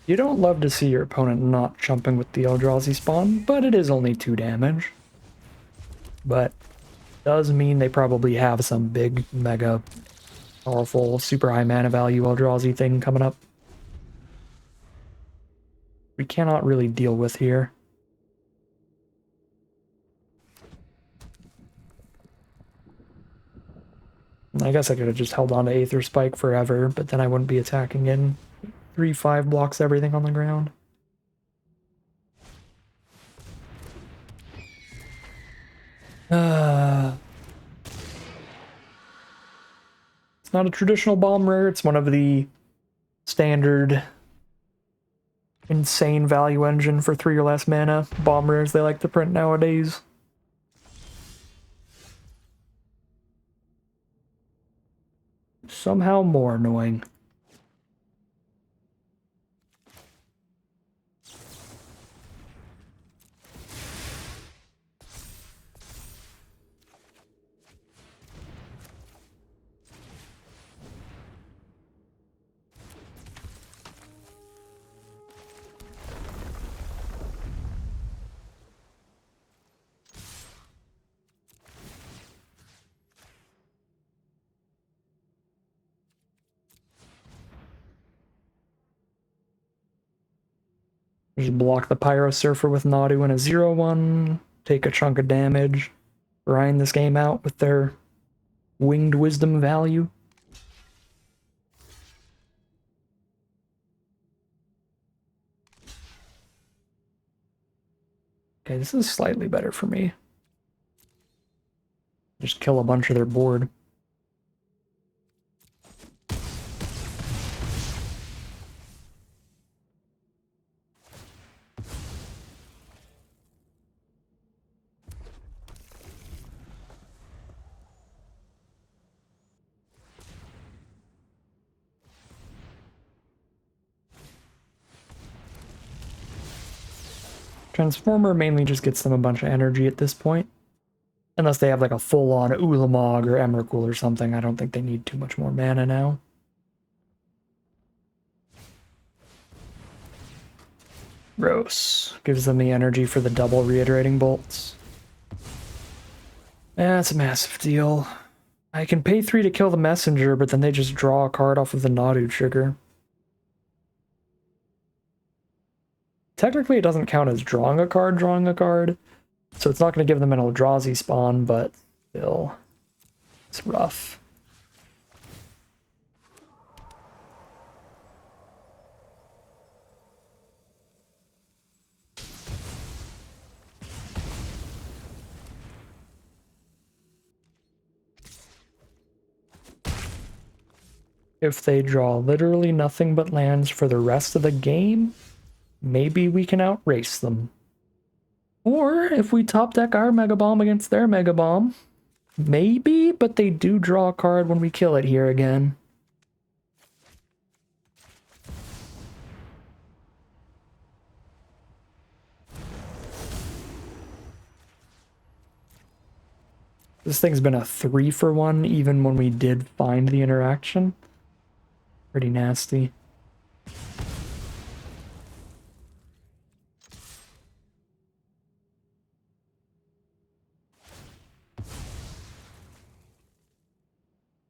You don't love to see your opponent not jumping with the Eldrazi spawn, but it is only 2 damage. But does mean they probably have some big, mega, powerful, super high mana value Eldrazi thing coming up. We cannot really deal with here. I guess I could have just held on to Aether Spike forever, but then I wouldn't be attacking in. 3/5 blocks everything on the ground. It's not a traditional bomb rare, it's one of the standard insane value engine for 3 or less mana bomb rares they like to print nowadays. Somehow more annoying. Just block the Pyro Surfer with Nadu and a 0/1, take a chunk of damage, grind this game out with their Winged Wisdom value. Okay, this is slightly better for me. Just kill a bunch of their board. Transformer mainly just gets them a bunch of energy at this point. Unless they have like a full-on Ulamog or Emrakul or something, I don't think they need too much more mana now. Gross. Gives them the energy for the double reiterating bolts. That's a massive deal. I can pay 3 to kill the messenger, but then they just draw a card off of the Nadu trigger. Technically, it doesn't count as drawing a card, so it's not going to give them an Eldrazi spawn, but still, it's rough. If they draw literally nothing but lands for the rest of the game, maybe we can outrace them. Or if we top deck our Mega Bomb against their Mega Bomb, maybe, but they do draw a card when we kill it here again. This thing's been a 3-for-1 even when we did find the interaction. Pretty nasty.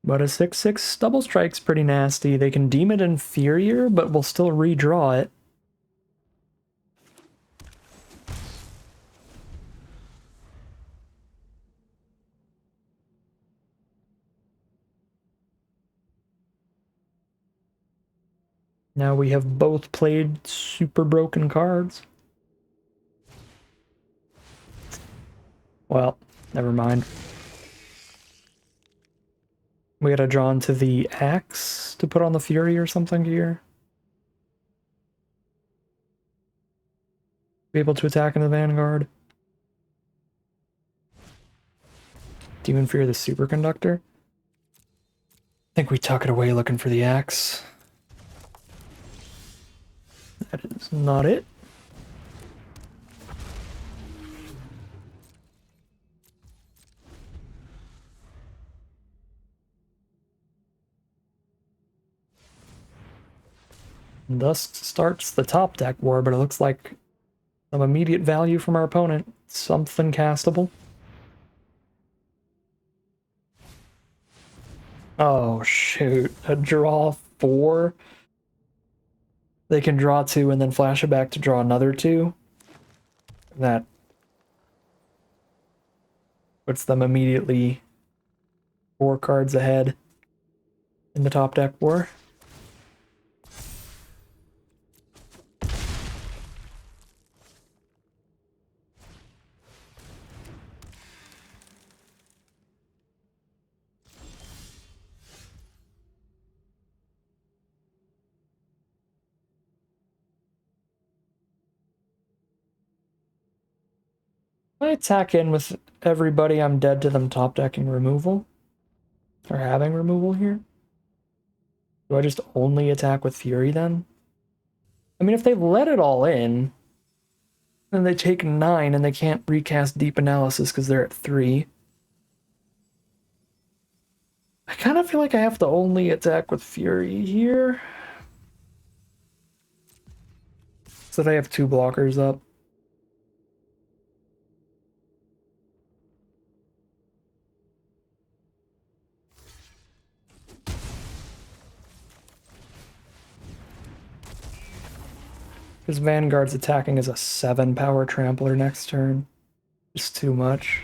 But a 6/6 double strike's pretty nasty. They can deem it inferior, but we'll still redraw it. Now we have both played super broken cards. Well, never mind. We gotta draw into the axe to put on the Fury or something here. Be able to attack in the Vanguard. Demon Fear the Superconductor. I think we tuck it away looking for the axe. That is not it. And thus starts the top deck war, but it looks like some immediate value from our opponent. Something castable. Oh shoot, a draw 4? They can draw 2 and then flash it back to draw another 2. That puts them immediately 4 cards ahead in the top deck war. I attack in with everybody, I'm dead to them top decking removal. Or having removal here. Do I just only attack with Fury then? I mean, if they let it all in, then they take 9 and they can't recast Deep Analysis because they're at 3. I kind of feel like I have to only attack with Fury here. So they have 2 blockers up. His Vanguard's attacking as a 7 power trampler next turn. Just too much.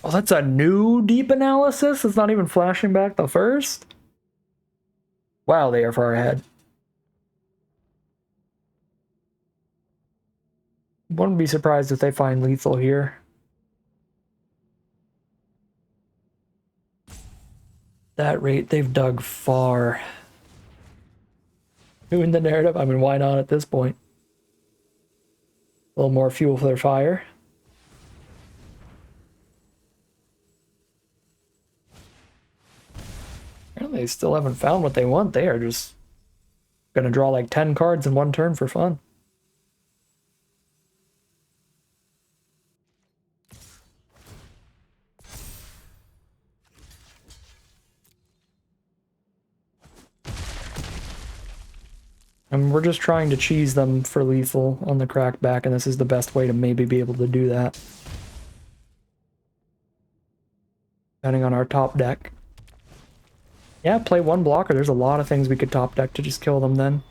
Oh, that's a new Deep Analysis? It's not even flashing back the first? Wow, they are far ahead. Wouldn't be surprised if they find lethal here. That rate, they've dug far. Doing the narrative, I mean, why not at this point? A little more fuel for their fire. Apparently they still haven't found what they want. They are just gonna draw like 10 cards in one turn for fun. And we're just trying to cheese them for lethal on the crackback, and this is the best way to maybe be able to do that. Depending on our top deck. Yeah, play one blocker. There's a lot of things we could top deck to just kill them then.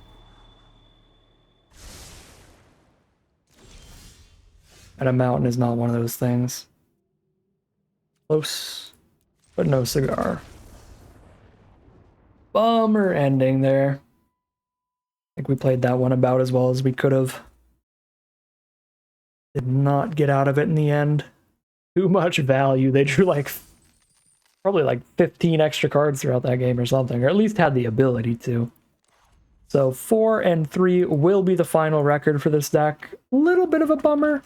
And a mountain is not one of those things. Close, but no cigar. Bummer ending there. I think we played that one about as well as we could have. Did not get out of it in the end. Too much value. They drew like probably like 15 extra cards throughout that game or something, or at least had the ability to. So 4 and 3 will be the final record for this deck. A little bit of a bummer,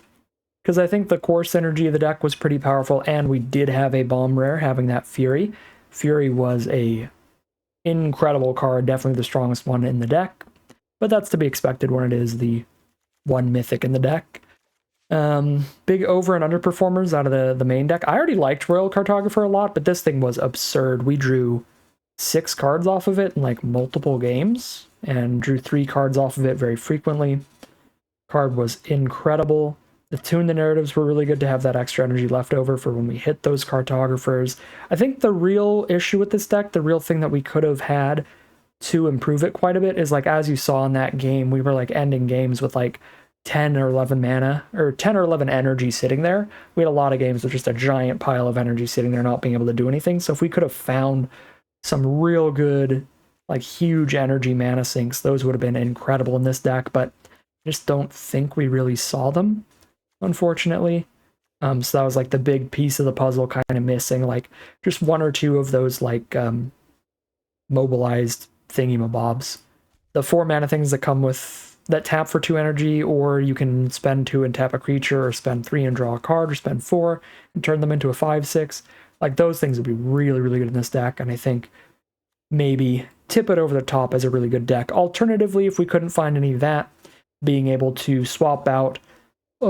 because I think the core synergy of the deck was pretty powerful, and we did have a bomb rare, having that Fury. Fury was a incredible card, definitely the strongest one in the deck, but that's to be expected when it is the one mythic in the deck. Big over and underperformers out of the main deck. I already liked Royal Cartographer a lot, but this thing was absurd. We drew 6 cards off of it in like multiple games, and drew 3 cards off of it very frequently. Card was incredible. The Tune the Narratives were really good to have that extra energy left over for when we hit those cartographers. I think the real issue with this deck, the real thing that we could have had to improve it quite a bit is, like, as you saw in that game, we were like ending games with like 10 or 11 mana, or 10 or 11 energy sitting there. We had a lot of games with just a giant pile of energy sitting there not being able to do anything. So if we could have found some real good, like, huge energy mana sinks, those would have been incredible in this deck, but I just don't think we really saw them, unfortunately. So that was like the big piece of the puzzle kind of missing, like just 1 or 2 of those like mobilized thingy-mabobs. The 4 mana things that come with that tap for 2 energy, or you can spend 2 and tap a creature, or spend 3 and draw a card, or spend 4 and turn them into a 5/6. Like, those things would be really, really good in this deck, and I think maybe tip it over the top as a really good deck. Alternatively, if we couldn't find any of that, being able to swap out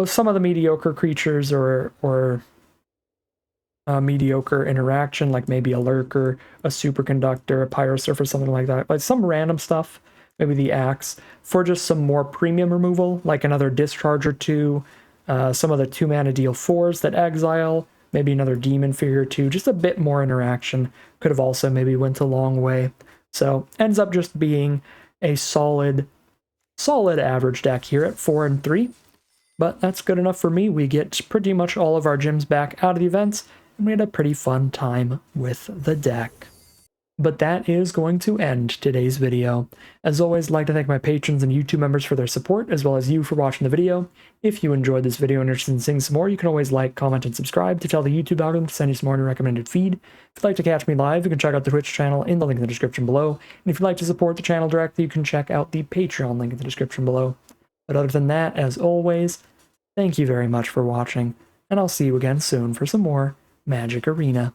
some of the mediocre creatures or mediocre interaction, like maybe a Lurker, a Superconductor, a Pyrosurf, or something like that. Like some random stuff, maybe the Axe, for just some more premium removal, like another Discharge or 2, some of the 2 mana deal 4s that exile, maybe another Demon Figure or 2, just a bit more interaction. Could have also maybe went a long way. So ends up just being a solid average deck here at 4 and 3. But that's good enough for me. We get pretty much all of our gems back out of the events, and we had a pretty fun time with the deck. But that is going to end today's video. As always, I'd like to thank my patrons and YouTube members for their support, as well as you for watching the video. If you enjoyed this video and are interested in seeing some more, you can always like, comment, and subscribe to tell the YouTube algorithm to send you some more in your recommended feed. If you'd like to catch me live, you can check out the Twitch channel in the link in the description below. And if you'd like to support the channel directly, you can check out the Patreon link in the description below. But other than that, as always, thank you very much for watching, and I'll see you again soon for some more Magic Arena.